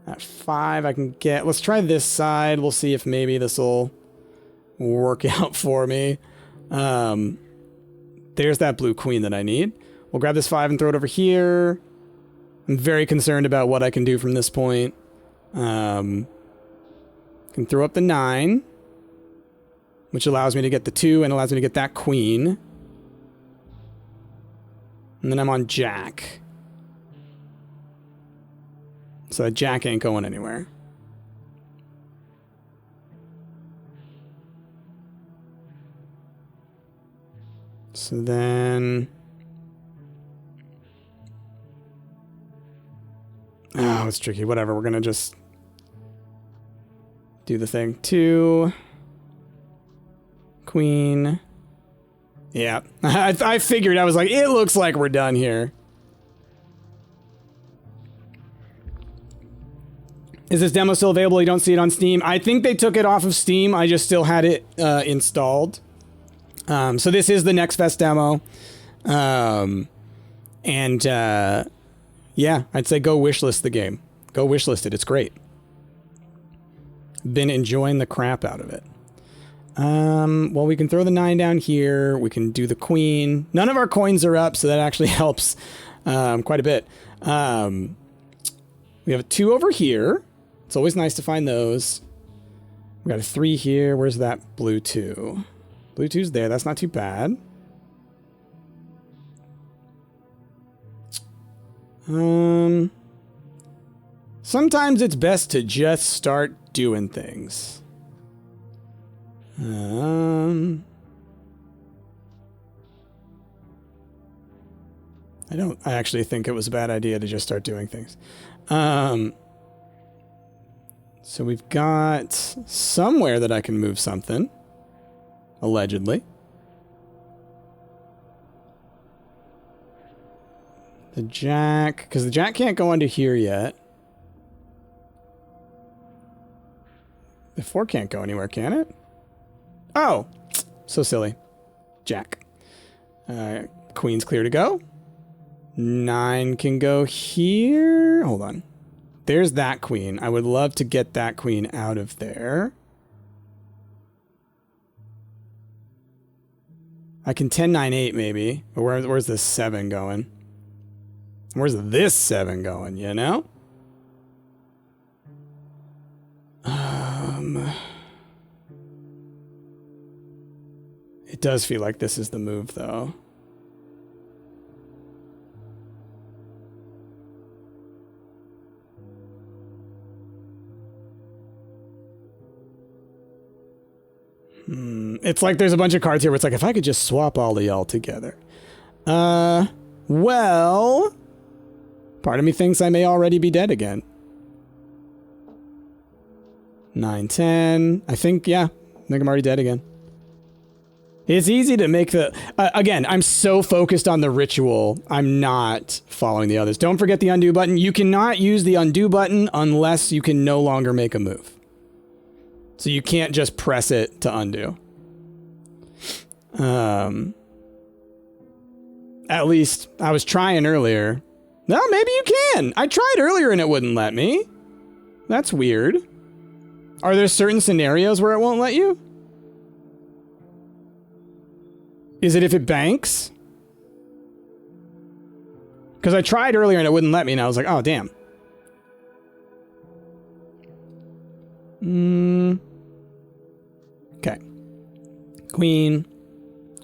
That 5 I can get. Let's try this side. We'll see if maybe this will work out for me. There's that blue queen that I need. We'll grab this 5 and throw it over here. I'm very concerned about what I can do from this point. Can throw up the 9, which allows me to get the 2 and allows me to get that queen. And then I'm on jack. So that jack ain't going anywhere. So then... Oh, it's tricky. Whatever. We're going to just do the thing. 2. Queen. Yeah. I figured. I was like, it looks like we're done here. Is this demo still available? You don't see it on Steam? I think they took it off of Steam. I just still had it installed. So this is the Next Fest demo. Yeah, I'd say go wishlist the game. Go wishlist it. It's great. Been enjoying the crap out of it. Well, we can throw the 9 down here. We can do the queen. None of our coins are up, so that actually helps quite a bit. We have a 2 over here. It's always nice to find those. We got a 3 here. Where's that blue 2? Blue 2's there. That's not too bad. Sometimes it's best to just start doing things. I actually think it was a bad idea to just start doing things. So we've got somewhere that I can move something. Allegedly. The jack, because the jack can't go under here yet. The 4 can't go anywhere, can it? Oh, so silly. Jack. Queen's clear to go. 9 can go here. Hold on. There's that queen. I would love to get that queen out of there. I can 10, 9, 8 maybe. But where's this 7 going? Where's this 7 going, you know? It does feel like this is the move, though. It's like there's a bunch of cards here where it's like, if I could just swap all of y'all together. Well, part of me thinks I may already be dead again. 9, 10. I think I'm already dead again. It's easy to make the... again, I'm so focused on the ritual, I'm not following the others. Don't forget the undo button. You cannot use the undo button unless you can no longer make a move. So you can't just press it to undo. At least I was trying earlier. No, maybe you can. I tried earlier and it wouldn't let me. That's weird. Are there certain scenarios where it won't let you? Is it if it banks? Because I tried earlier and it wouldn't let me and I was like, oh, damn. Okay. Queen.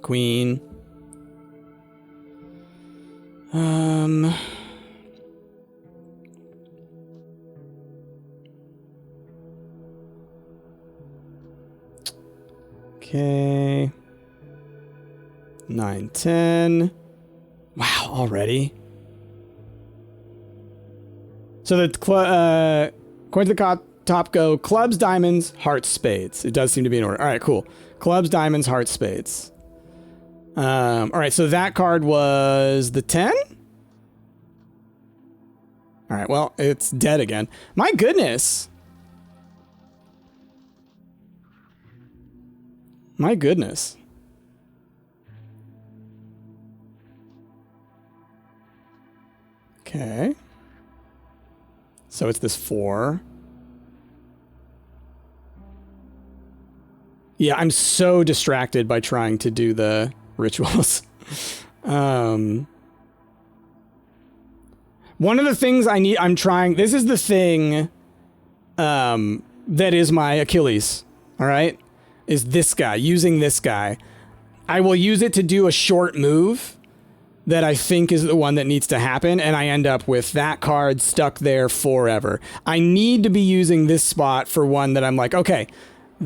Queen. Okay. 9, 10. Wow, already? So the coins at the top go clubs, diamonds, hearts, spades. It does seem to be in order. All right, cool. Clubs, diamonds, hearts, spades. All right, so that card was the 10? All right, well, it's dead again. My goodness. My goodness. Okay. So it's this 4. Yeah, I'm so distracted by trying to do the rituals. One of the things I'm trying, this is the thing that is my Achilles, all right? Is this guy, using this guy. I will use it to do a short move that I think is the one that needs to happen, and I end up with that card stuck there forever. I need to be using this spot for one that I'm like, okay,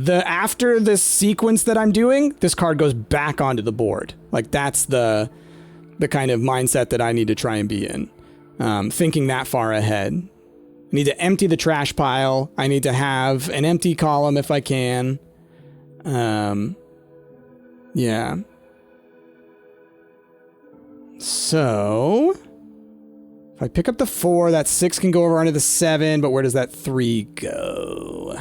after this sequence that I'm doing, this card goes back onto the board. Like, that's the kind of mindset that I need to try and be in. Thinking that far ahead. I need to empty the trash pile. I need to have an empty column if I can. Yeah. So, if I pick up the 4, that 6 can go over onto the 7, but where does that 3 go?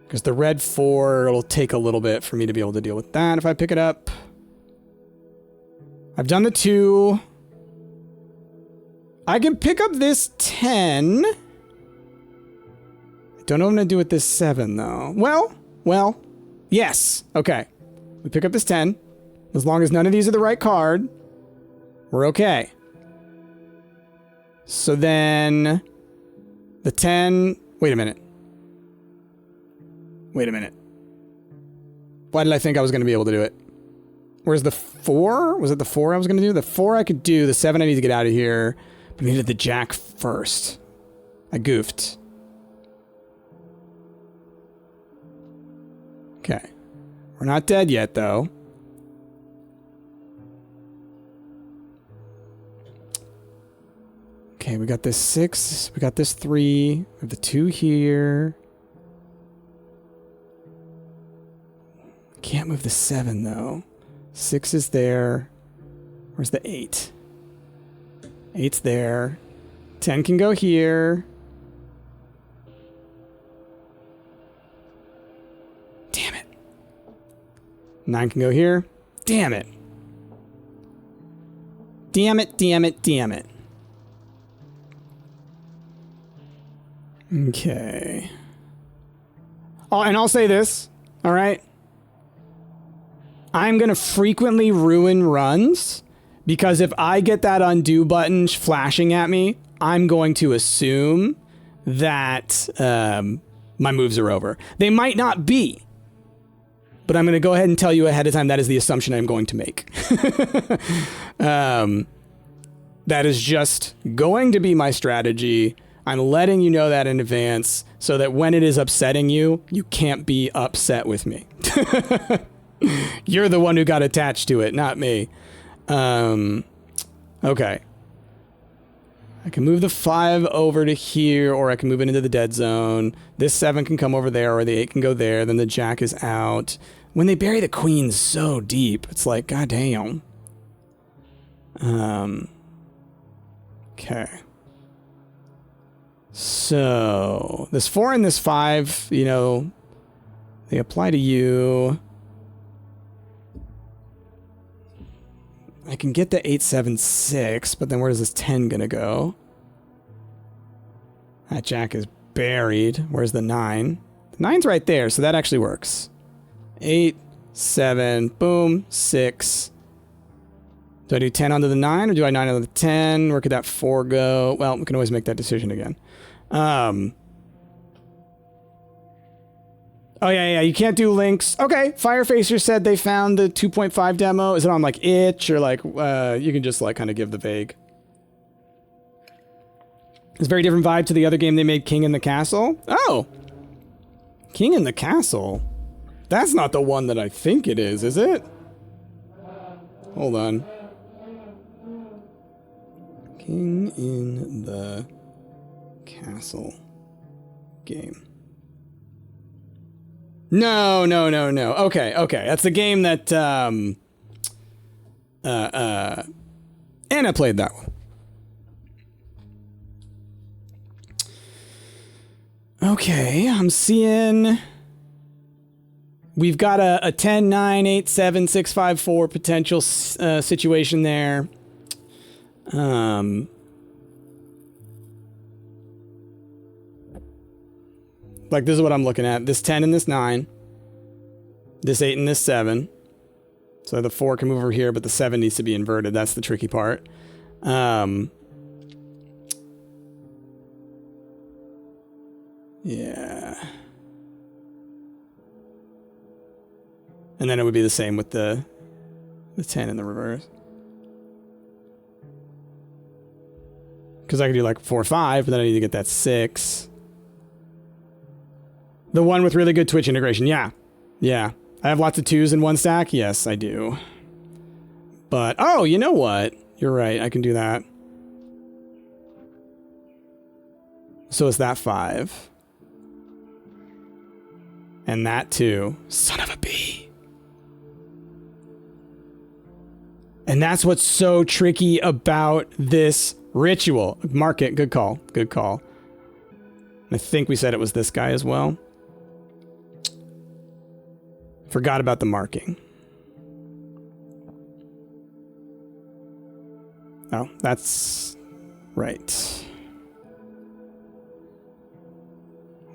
Because the red 4, it'll take a little bit for me to be able to deal with that if I pick it up. I've done the 2. I can pick up this 10. I don't know what I'm going to do with this 7, though. Well, well, yes. Okay. We pick up this 10. As long as none of these are the right card, we're okay. So then the 10... Wait a minute. Why did I think I was going to be able to do it? Where's the 4? Was it the 4 I was going to do? The 4 I could do. The 7 I need to get out of here. But I needed the jack first. I goofed. Okay. We're not dead yet, though. Okay, we got this 6. We got this 3. We have the 2 here. Can't move the 7, though. 6 is there. Where's the 8? 8's there. 10 can go here. Damn it. 9 can go here. Damn it. Damn it, damn it, damn it. Okay. Oh, and I'll say this, all right? I'm going to frequently ruin runs because if I get that undo button flashing at me, I'm going to assume that my moves are over. They might not be, but I'm going to go ahead and tell you ahead of time that is the assumption I'm going to make. That is just going to be my strategy. I'm letting you know that in advance so that when it is upsetting you, you can't be upset with me. You're the one who got attached to it, not me. Okay. I can move the 5 over to here, or I can move it into the dead zone. This 7 can come over there, or the 8 can go there. Then the jack is out. When they bury the queen so deep, it's like, goddamn. Okay. So, this 4 and this 5, you know, they apply to you. I can get the 8, 7, 6, but then where is this 10 gonna go? That jack is buried. Where's the 9? The 9's right there, so that actually works. 8, 7, boom, 6. Do I do 10 onto the 9, or do I 9 onto the 10? Where could that 4 go? Well, we can always make that decision again. Oh, yeah, you can't do links. Okay, Firefacer said they found the 2.5 demo. Is it on, like, itch, or, like, you can just, like, kind of give the vague. It's a very different vibe to the other game they made, King in the Castle. Oh! King in the Castle? That's not the one that I think it is it? Hold on. King in the Castle game. No. Okay. That's the game that, Anna played that one. Okay, I'm seeing... We've got a 10, 9, 8, 7, 6, 5, 4 potential situation there. Like, this is what I'm looking at. This 10 and this 9. This 8 and this 7. So the 4 can move over here, but the 7 needs to be inverted. That's the tricky part. Yeah. And then it would be the same with the 10 in the reverse. Because I could do like 4, 5, but then I need to get that 6. The one with really good Twitch integration. Yeah. I have lots of 2s in one stack. Yes, I do. But, oh, you know what? You're right. I can do that. So it's that 5. And that 2. Son of a bee. And that's what's so tricky about this ritual. Mark it. Good call. I think we said it was this guy as well. Forgot about the marking. Oh, that's right.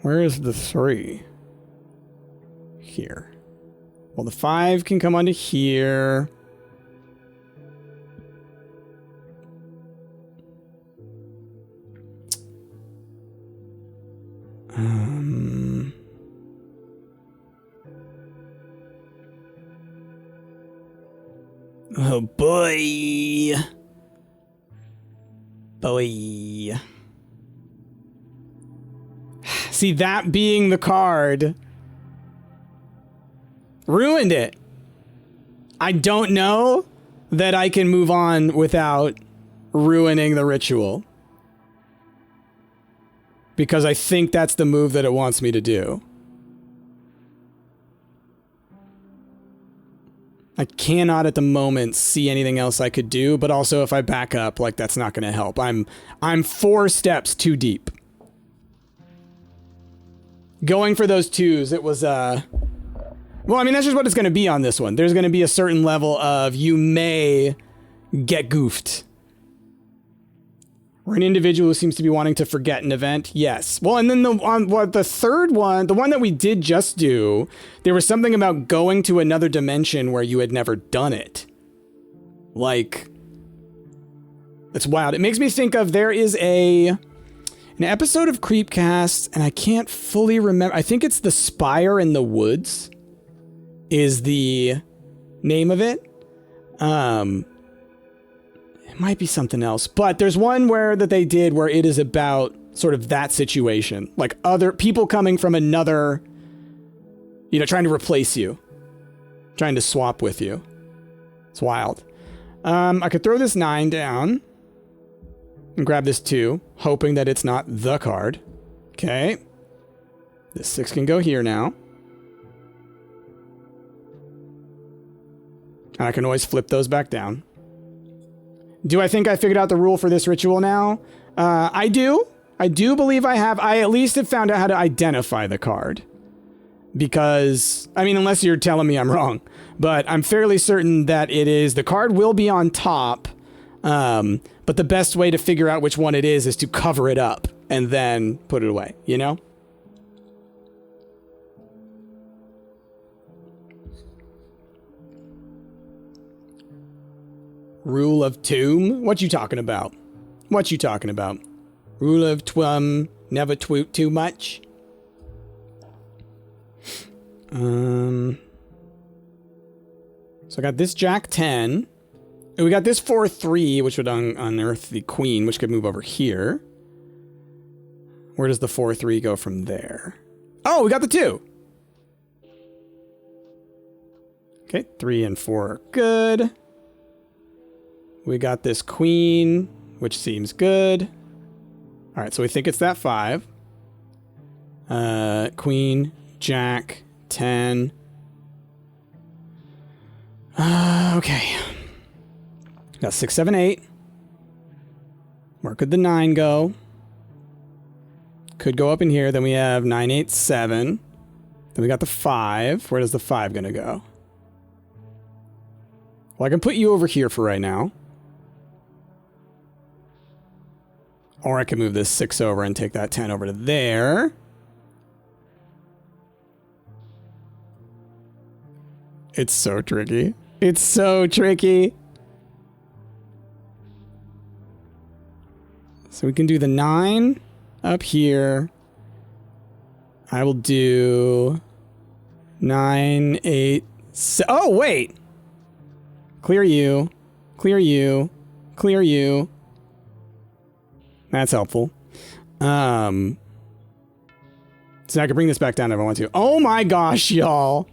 Where is the 3? here. Well, the 5 can come onto here. Oh boy. Boy. See, that being the card ruined it. I don't know that I can move on without ruining the ritual. Because I think that's the move that it wants me to do. I cannot at the moment see anything else I could do, but also if I back up, like, that's not going to help. I'm 4 steps too deep. Going for those 2s, it was, well, I mean, that's just what it's going to be on this one. There's going to be a certain level of you may get goofed. Or an individual who seems to be wanting to forget an event. Yes. Well, and then the third one, the one that we did just do, there was something about going to another dimension where you had never done it. Like, it's wild. It makes me think of, there is an episode of Creepcast, and I can't fully remember. I think it's The Spire in the Woods is the name of it. It might be something else, but there's one that they did where it is about sort of that situation, like other people coming from another, you know, trying to replace you, trying to swap with you. It's wild. I could throw this 9 down and grab this 2, hoping that it's not the card. Okay. This 6 can go here now. And I can always flip those back down. Do I think I figured out the rule for this ritual now? I do. I do believe I have. I at least have found out how to identify the card. Because, I mean, unless you're telling me I'm wrong. But I'm fairly certain that it is. The card will be on top. But the best way to figure out which one it is to cover it up. And then put it away, you know? Rule of Tomb? What you talking about? What you talking about? Rule of Twum, never twoot too much? So I got this Jack 10. And we got this 4-3, which would unearth the Queen, which could move over here. Where does the 4-3 go from there? Oh, we got the 2. Okay, 3 and 4 are good. We got this Queen, which seems good. All right, so we think it's that 5. Queen, Jack, 10. Okay. Got 6, 7, 8. Where could the 9 go? Could go up in here. Then we have 9, 8, 7. Then we got the 5. Where does the 5 gonna go? Well, I can put you over here for right now. Or I can move this 6 over and take that 10 over to there. It's so tricky. It's so tricky. So we can do the 9 up here. I will do 9, 8, 7. Oh, wait. Clear you. Clear you. Clear you. That's helpful. So I can bring this back down if I want to. Oh my gosh, y'all.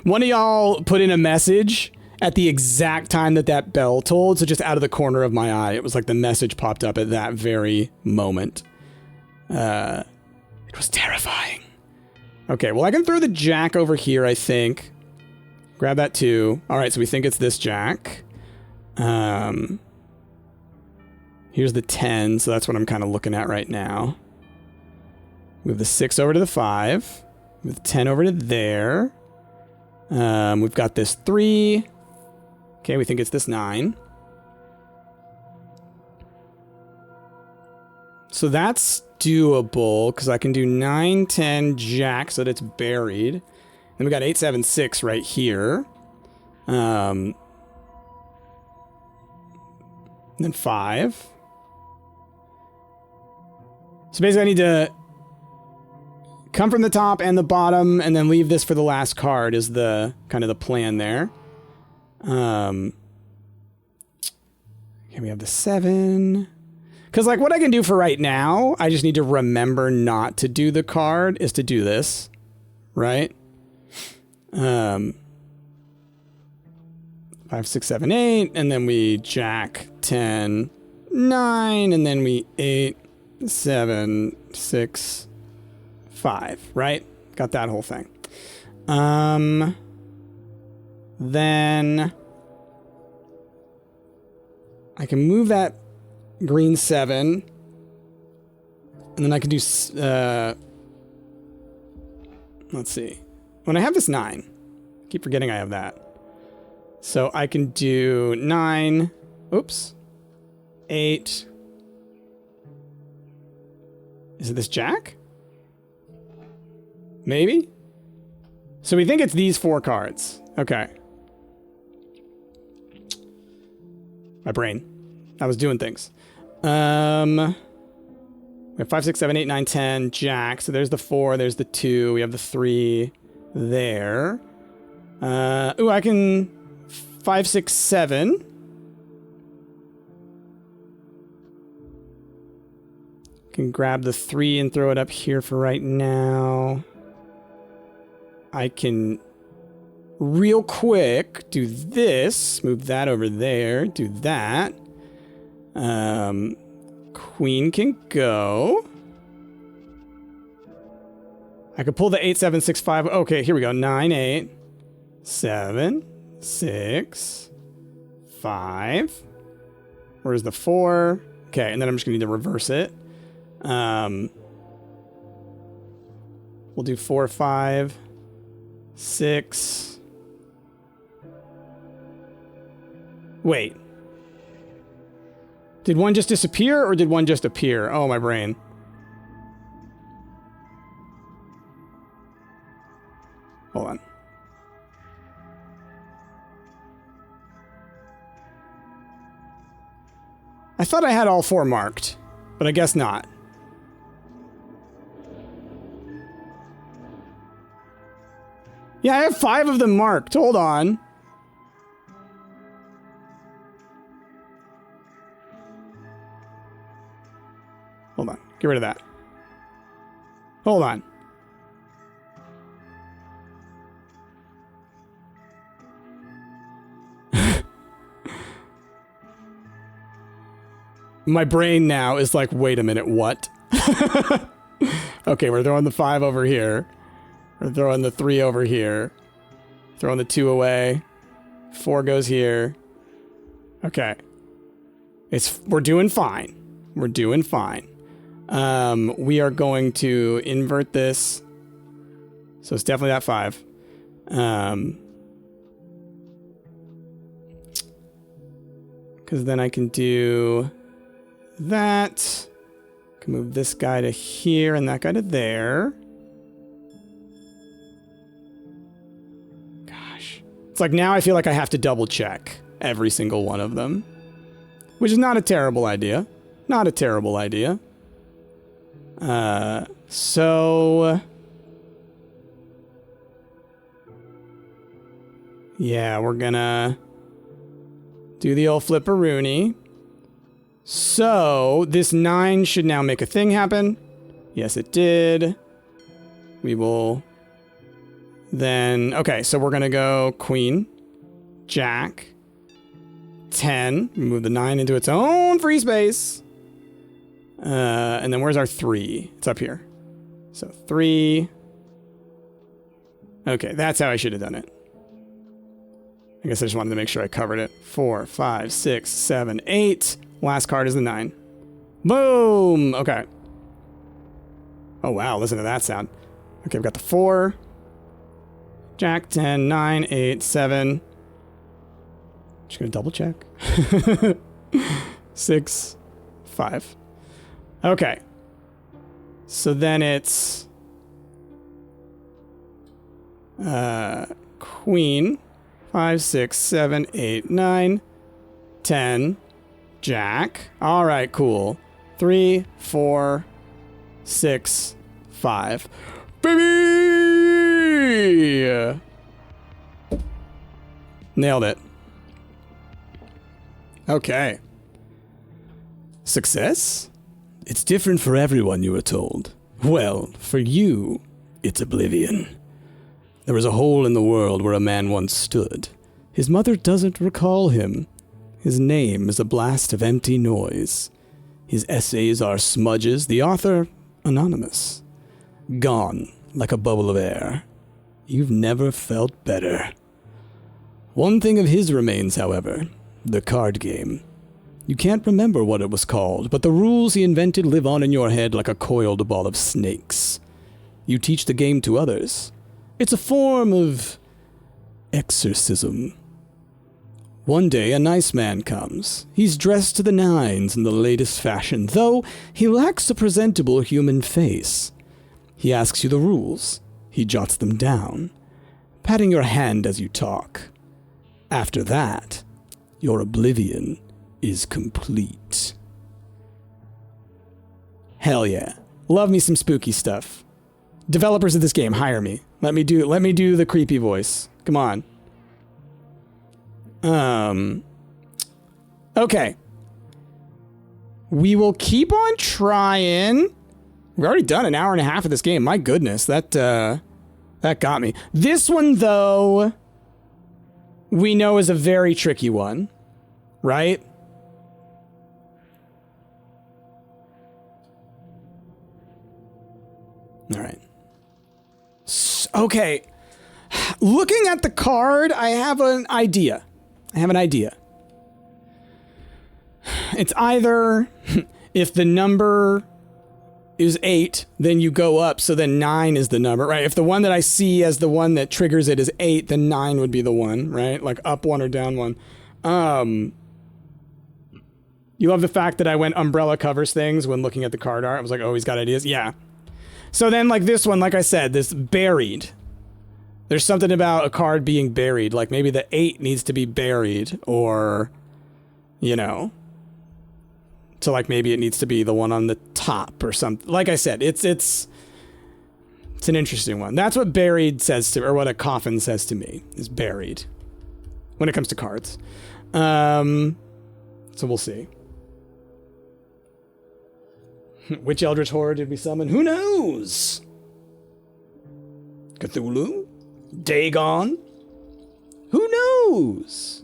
One of y'all put in a message at the exact time that bell tolled. So just out of the corner of my eye, it was like the message popped up at that very moment. It was terrifying. Okay, well, I can throw the Jack over here, I think. Grab that too. All right, so we think it's this Jack. Here's the 10, so that's what I'm kind of looking at right now. Move the 6 over to the 5. Move the 10 over to there. We've got this 3. Okay, we think it's this 9. So that's doable because I can do 9, 10, jack so that it's buried. Then we got 8, 7, 6 right here. Then 5. So basically I need to come from the top and the bottom and then leave this for the last card is the kind of the plan there. Okay, we have the 7. Because like what I can do for right now, I just need to remember not to do the card is to do this, right? 5, 6, 7, 8, and then we jack 10, 9, and then we 8, 7, 6, 5, right? Got that whole thing. Then I can move that green 7, and then I can do, let's see. When I have this 9, I keep forgetting I have that. So I can do 9, oops, 8. Is it this jack? Maybe? So we think it's these 4 cards. Okay. My brain. I was doing things. We have 5, 6, 7, 8, 9, 10, jack. So there's the 4, there's the 2, we have the 3 there. Ooh, I can 5, 6, 7. Can grab the 3 and throw it up here for right now. I can real quick do this, move that over there, do that. Queen can go. I could pull the 8, 7, 6, 5. Okay, here we go. 9, 8, 7, 6, 5. Where's the 4? Okay, and then I'm just gonna need to reverse it. We'll do 4, 5, 6. Wait. Did one just disappear or did one just appear? Oh, my brain. Hold on. I thought I had all 4 marked, but I guess not. Yeah, I have 5 of them marked. Hold on. Hold on. Get rid of that. Hold on. My brain now is like, wait a minute, what? Okay, we're throwing the 5 over here. We're throwing the 3 over here. Throwing the 2 away. 4 goes here. Okay. We're doing fine. We're doing fine. We are going to invert this. So it's definitely that 5. Because then I can do that. I can move this guy to here and that guy to there. Gosh. It's like now I feel like I have to double check every single one of them. Which is not a terrible idea. Not a terrible idea. So... yeah, we're gonna do the old flipperoonie. So, this 9 should now make a thing happen. Yes, it did. We will then... okay, so we're gonna go Queen, Jack, 10. Move the 9 into its own free space. And then where's our 3? It's up here. So 3. Okay, that's how I should have done it. I guess I just wanted to make sure I covered it. 4, 5, 6, 7, 8. Last card is the 9. Boom! Okay. Oh, wow, listen to that sound. Okay, we've got the 4. Jack, 10, 9, 8, 7. Just gonna double check. 6, 5. Okay. So then it's queen, 5, 6, 7, 8, 9, 10, jack. All right, cool. 3, 4, 6, 5. Baby! Nailed it. Okay. Success? It's different for everyone, you were told. Well, for you, it's oblivion. There was a hole in the world where a man once stood. His mother doesn't recall him. His name is a blast of empty noise. His essays are smudges, the author anonymous. Gone, like a bubble of air. You've never felt better. One thing of his remains, however, the card game. You can't remember what it was called, but the rules he invented live on in your head like a coiled ball of snakes. You teach the game to others. It's a form of exorcism. One day, a nice man comes. He's dressed to the nines in the latest fashion, though he lacks a presentable human face. He asks you the rules. He jots them down, patting your hand as you talk. After that, your oblivion is complete. Hell yeah. Love me some spooky stuff. Developers of this game, hire me. Let me do the creepy voice. Come on. Okay. We will keep on trying. We've already done an hour and a half of this game. My goodness, that got me. This one, though, we know is a very tricky one, right? All right. Okay. Looking at the card, I have an idea. It's either if the number is 8, then you go up, so then 9 is the number, right? If the one that I see as the one that triggers it is 8, then 9 would be the one, right? Like up 1 or down 1. You love the fact that I went umbrella covers things when looking at the card art. I was like, oh, he's got ideas. Yeah. So then, like this one, like I said, this buried. There's something about a card being buried. Like maybe the 8 needs to be buried, or, you know. So like maybe it needs to be the one on the top or something. Like I said, it's an interesting one. That's what buried says to, or what a coffin says to me, is buried. When it comes to cards. So we'll see. Which Eldritch horror did we summon? Who knows? Cthulhu? Dagon? Who knows?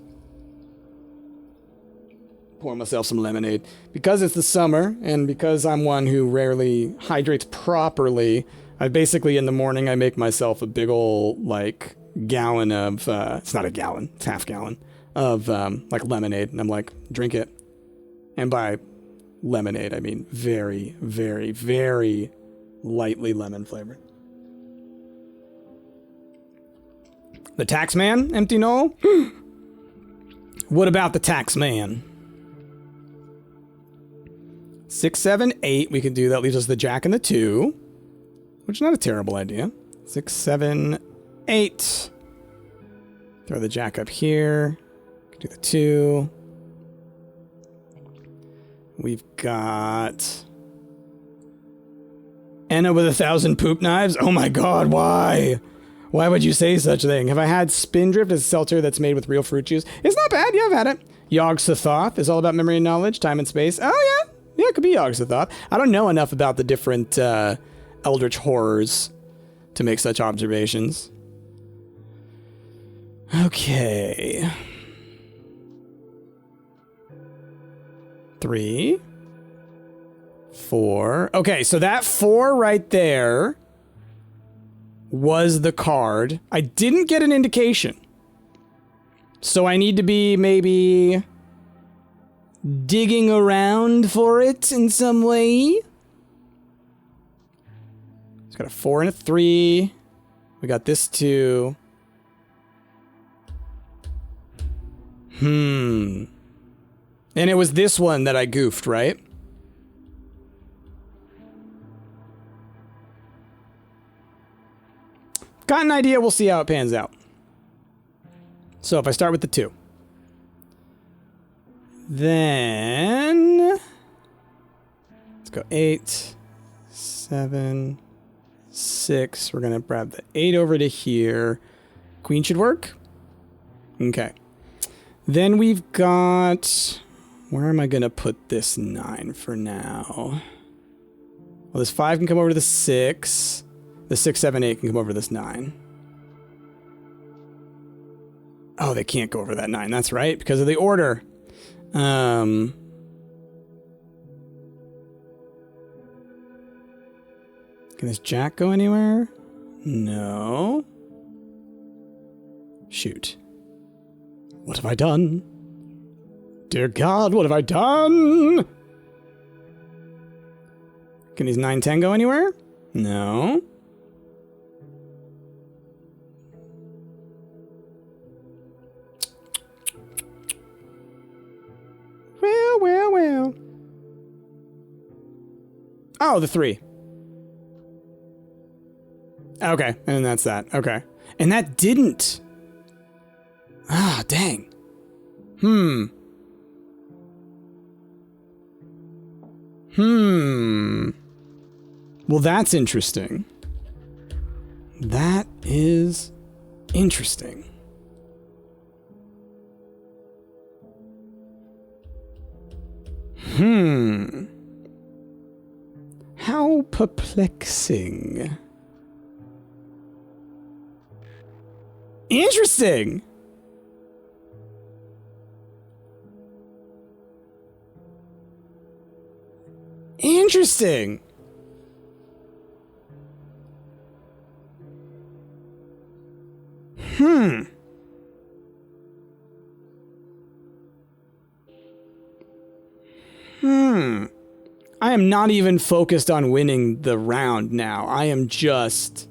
Pour myself some lemonade. Because it's the summer, and because I'm one who rarely hydrates properly, I basically, in the morning, I make myself a big ol', like, gallon of, it's not a gallon, it's half gallon, of, like, lemonade. And I'm like, drink it. And by lemonade, I mean very, very, very lightly lemon flavored. The tax man, empty null? What about the tax man? 6, 7, 8. We can do that. Leaves us the jack and the 2, which is not a terrible idea. 6, 7, 8. Throw the jack up here. Do the 2. We've got Enna with 1,000 poop knives. Oh my god, why? Why would you say such a thing? Have I had Spindrift as a seltzer that's made with real fruit juice? It's not bad. Yeah, I've had it. Yogg Sothoth is all about memory and knowledge, time and space. Oh yeah. Yeah, it could be Yogg Sothoth. I don't know enough about the different Eldritch horrors to make such observations. Okay. 3, 4. Okay, so that 4 right there was the card. I didn't get an indication. So I need to be maybe digging around for it in some way. It's got a 4 and a 3. We got this 2. And it was this one that I goofed, right? got an idea. We'll see how it pans out. So if I start with the 2. Then let's go 8, 7, 6. We're going to grab the 8 over to here. Queen should work. Okay. Then we've got... Where am I going to put this 9 for now? Well, this 5 can come over to the 6. The 6, 7, 8 can come over to this 9. Oh, they can't go over that 9. That's right, because of the order. Can this jack go anywhere? No. Shoot. What have I done? Dear God, what have I done? Can these 9, 10 go anywhere? No. Well. Oh, the 3. Okay, and that's that. Okay. And that didn't. Ah, dang. Well, that's interesting. That is interesting. How perplexing. Interesting. Interesting. I am not even focused on winning the round now. I am just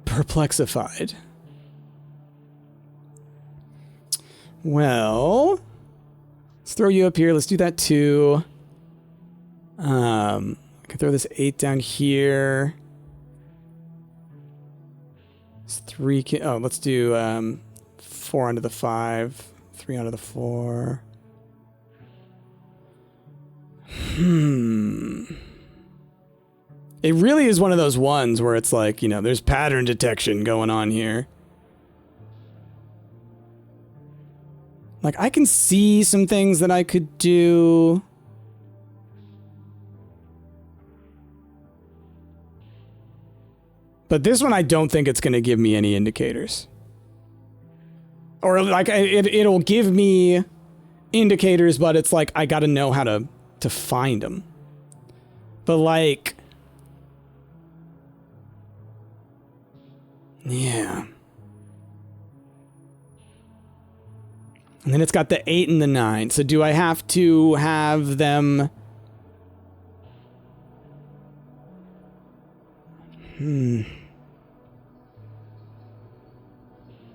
perplexified. Well, let's throw you up here. Let's do that too. I can throw this 8 down here. It's 3. Oh, let's do 4 onto the 5. 3 onto the 4. It really is one of those ones where it's like, you know, there's pattern detection going on here. Like, I can see some things that I could do. But this one, I don't think it's going to give me any indicators. Or, like, it'll give me indicators, but it's like, I got to know how to find them. But, like... Yeah. And then it's got the 8 and the 9. So do I have to have them...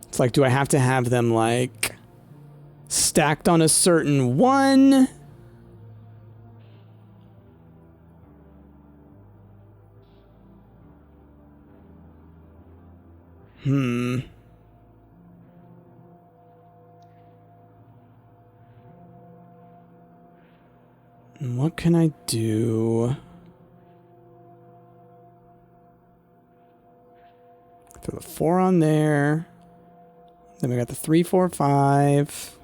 It's like, do I have to have them, like, stacked on a certain one? What can I do? Throw the 4 on there. Then we got the 3, 4, 5.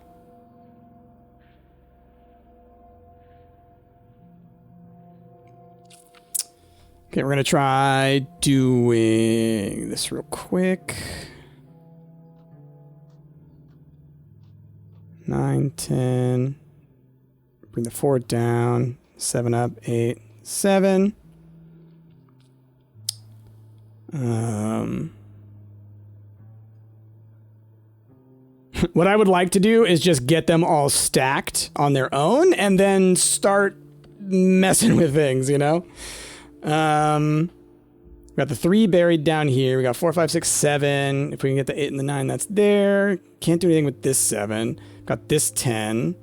Okay, we're going to try doing this real quick. 9, 10. Bring the 4 down. 7 up, 8, 7. What I would like to do is just get them all stacked on their own and then start messing with things, you know? We got the 3 buried down here. We got 4, 5, 6, 7. If we can get the 8 and the 9, that's there. Can't do anything with this 7. Got this 10.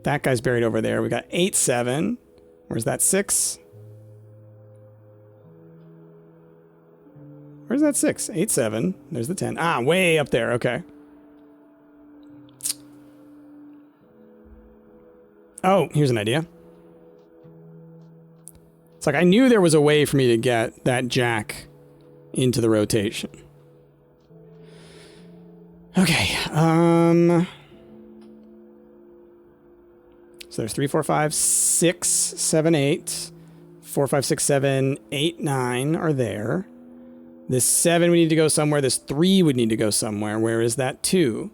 That guy's buried over there. We got 8, 7. Where's that 6? Where's that 6? 8, 7. There's the 10. Ah, way up there. Okay. Oh, here's an idea. It's like I knew there was a way for me to get that jack into the rotation. Okay. So there's 3, 4, 5, 6, 7, 8. 4, 5, 6, 7, 8, 9 are there. This 7 we need to go somewhere. This 3 would need to go somewhere. Where is that 2?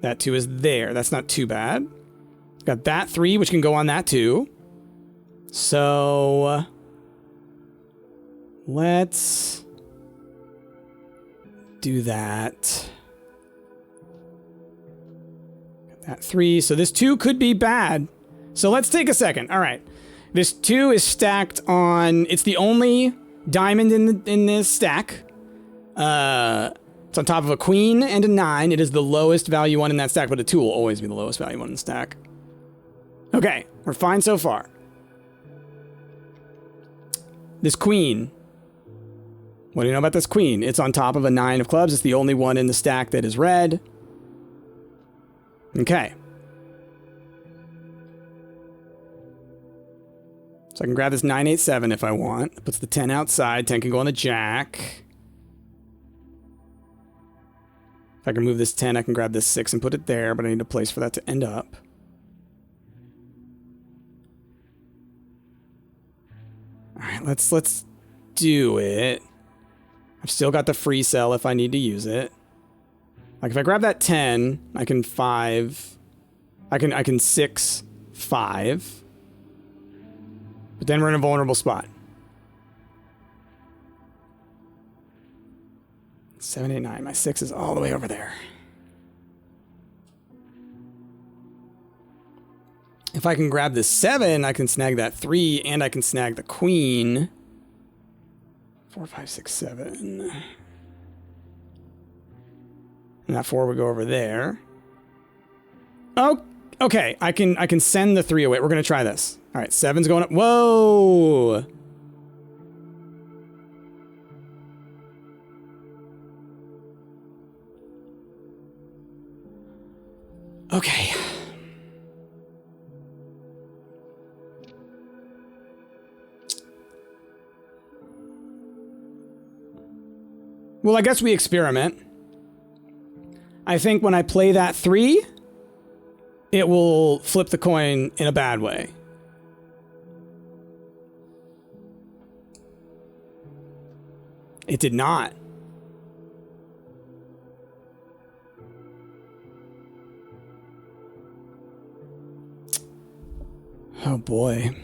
That 2 is there. That's not too bad. Got that 3, which can go on that 2. So let's do that. Got that 3. So this 2 could be bad. So let's take a second. All right. This 2 is stacked on... It's the only diamond in this stack. It's on top of a queen and a 9. It is the lowest value one in that stack, but a 2 will always be the lowest value one in the stack. Okay, we're fine so far. This queen. What do you know about this queen? It's on top of a 9 of clubs. It's the only one in the stack that is red. Okay. So I can grab this 9, 8, 7 if I want. It puts the 10 outside. 10 can go on the jack. If I can move this 10, I can grab this 6 and put it there, but I need a place for that to end up. All right, let's do it. I've still got the free cell if I need to use it. Like if I grab that 10, I can 5. I can 6, 5. But then we're in a vulnerable spot. 7, 8, 9. My 6 is all the way over there. If I can grab this 7, I can snag that 3, and I can snag the queen. 4, 5, 6, 7. And that 4 would go over there. Oh, okay. I can send the 3 away. We're going to try this. All right, 7's going up. Whoa! Okay. Well, I guess we experiment. I think when I play that 3, it will flip the coin in a bad way. It did not. Oh boy.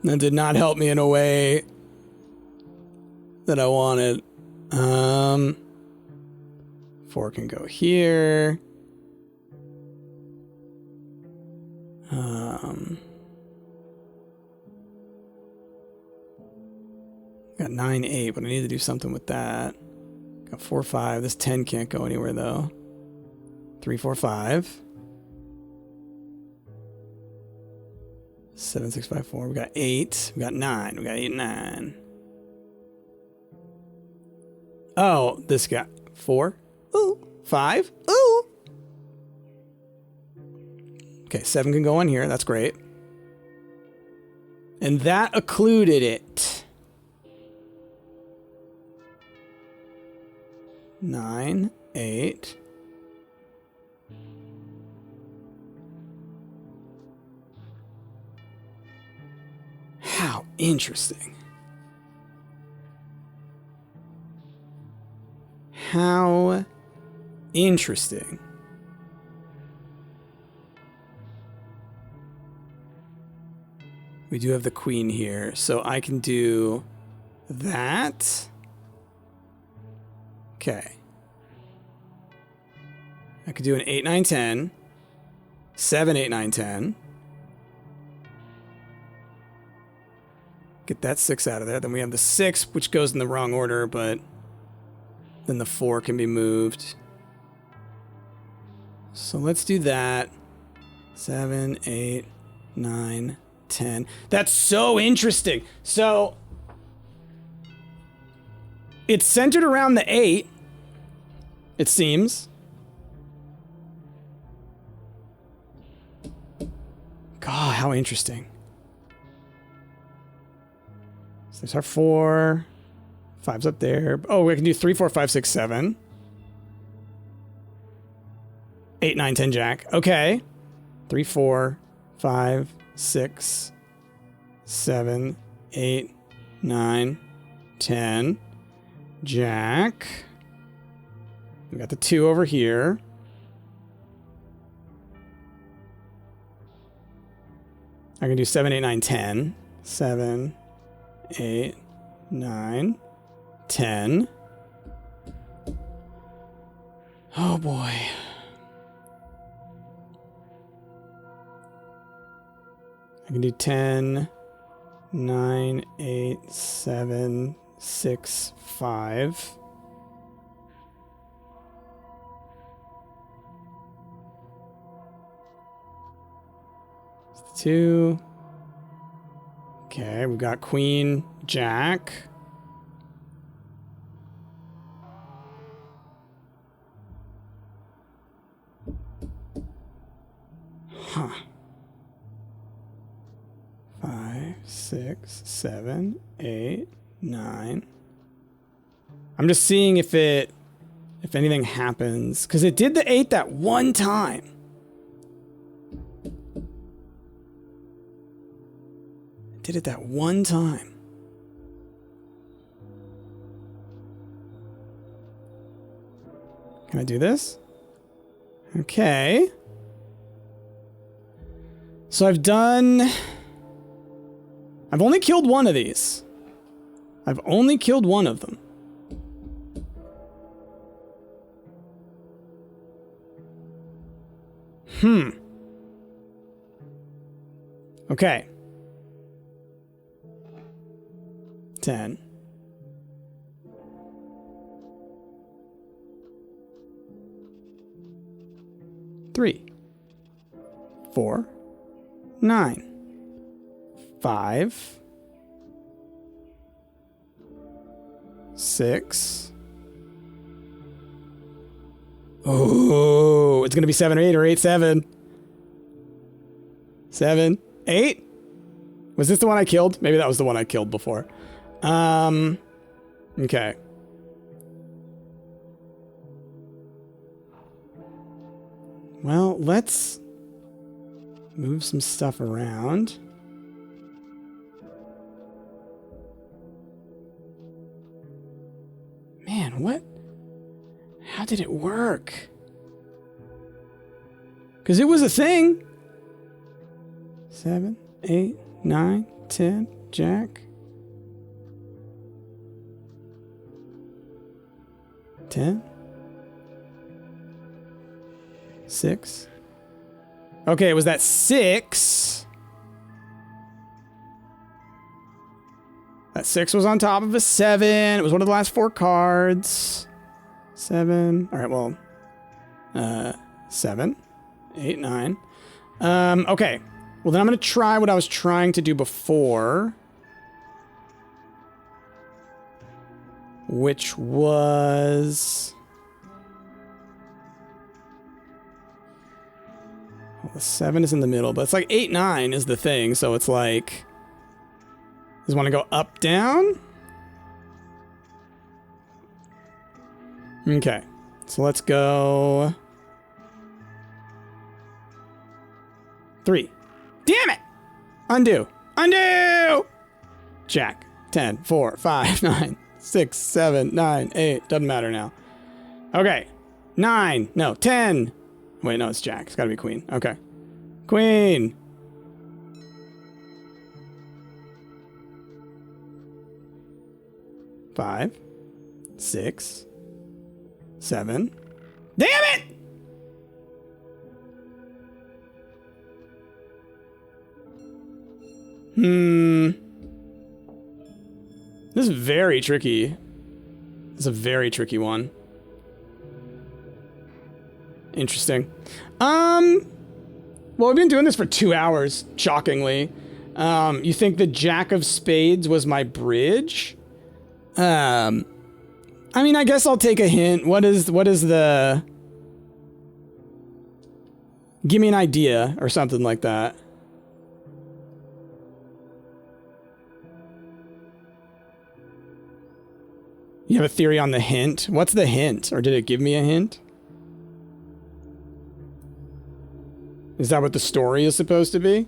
That did not help me in a way that I wanted. 4 can go here. Got 9, 8, but I need to do something with that. Got 4, 5. This 10 can't go anywhere though. 3, 4, 5. 7, 6, 5, 4. We got 8. We got 9. We got 8, 9. Oh, this guy. 4. Ooh. 5. Ooh. Okay, 7 can go on here. That's great. And that occluded it. 9, 8. How interesting. How interesting. We do have the queen here, so I can do that. Okay. I could do an 8, 9, 10. 7, 8, 9, 10. Get that 6 out of there. Then we have the 6, which goes in the wrong order, but then the 4 can be moved. So let's do that. 7, 8, 9, 10. That's so interesting. So it's centered around the 8, it seems. God, how interesting. So there's our 4. 5's up there. Oh, we can do 3, 4, 5, 6, 7. 8, 9, 10, jack. Okay. 3, 4, 5, 6, 7, 8, 9, 10. Jack. We got the 2 over here. I can do 7, 8, 9, 10. 7, 8, 9, 10. Oh boy. I can do 10, 9, 8, 7, 6, 5. It's 2. Okay, we've got queen, jack. Huh. 5, 6, 7, 8, 9. I'm just seeing if anything happens, because it did the 8 that one time. It did it that one time. Can I do this? Okay. So I've only killed one of these. I've only killed one of them. Okay. 10. 3. 4. 9. 5. 6. Oh, it's gonna be 7 or 8 or 8, 7. 7, 8. Was this the one I killed? Maybe that was the one I killed before. Okay. Well, let's move some stuff around. Man, what? How did it work? Because it was a thing. 7, 8, 9, 10, jack. 10. 6. Okay, it was that 6. That 6 was on top of a 7. It was one of the last 4 cards. 7. All right, well, 7, 8, 9. Okay. Well, then I'm going to try what I was trying to do before. Which was... Well, the 7 is in the middle, but it's like 8, 9 is the thing, so it's like... Does want to go up, down? Okay. So let's go... 3. Damn it! Undo. Undo! Jack. 10, 4, 5, 9, 6, 7, 9, 8. Doesn't matter now. Okay. 9. No, 10. Wait, no, it's jack. It's gotta be queen. Okay. Queen. Five, 6, 7. Damn it! This is very tricky. This is a very tricky one. Interesting. Well, we've been doing this for 2 hours, shockingly. You think the Jack of Spades was my bridge? I mean, I guess I'll take a hint. What is the... Give me an idea or something like that. You have a theory on the hint? What's the hint? Or did it give me a hint? Is that what the story is supposed to be?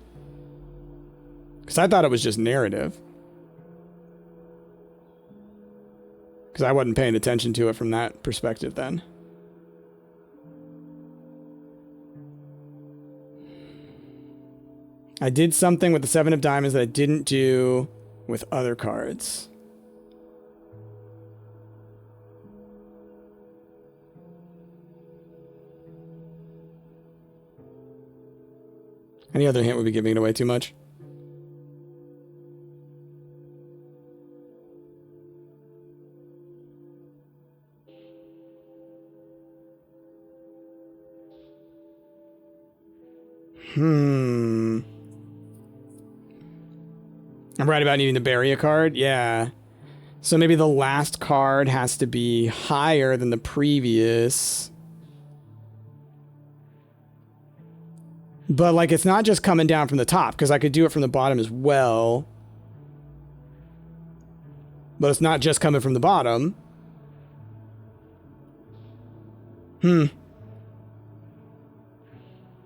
Because I thought it was just narrative. Because I wasn't paying attention to it from that perspective then. I did something with the 7 of diamonds that I didn't do with other cards. Any other hint would be giving it away too much? I'm right about needing to bury a card? Yeah. So maybe the last card has to be higher than the previous. But, like, it's not just coming down from the top, because I could do it from the bottom as well. But it's not just coming from the bottom.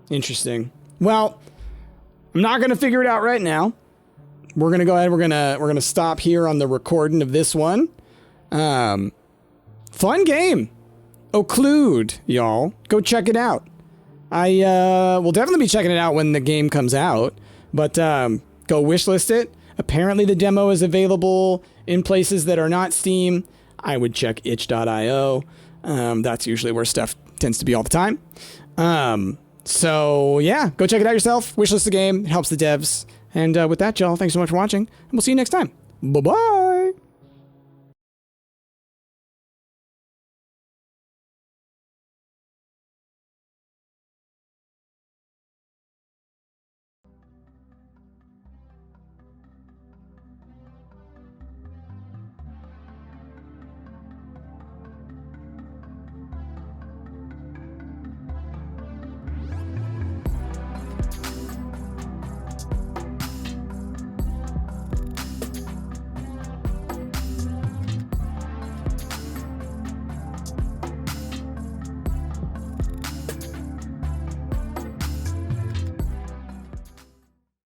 Interesting. Well, I'm not going to figure it out right now. We're going to go ahead, we're going to stop here on the recording of this one. Fun game. Occlude, y'all. Go check it out. I will definitely be checking it out when the game comes out, but go wishlist it. Apparently the demo is available in places that are not Steam. I would check itch.io. That's usually where stuff tends to be all the time. So yeah, go check it out yourself. Wishlist the game. It helps the devs. And with that, y'all, thanks so much for watching, and we'll see you next time. Bye-bye.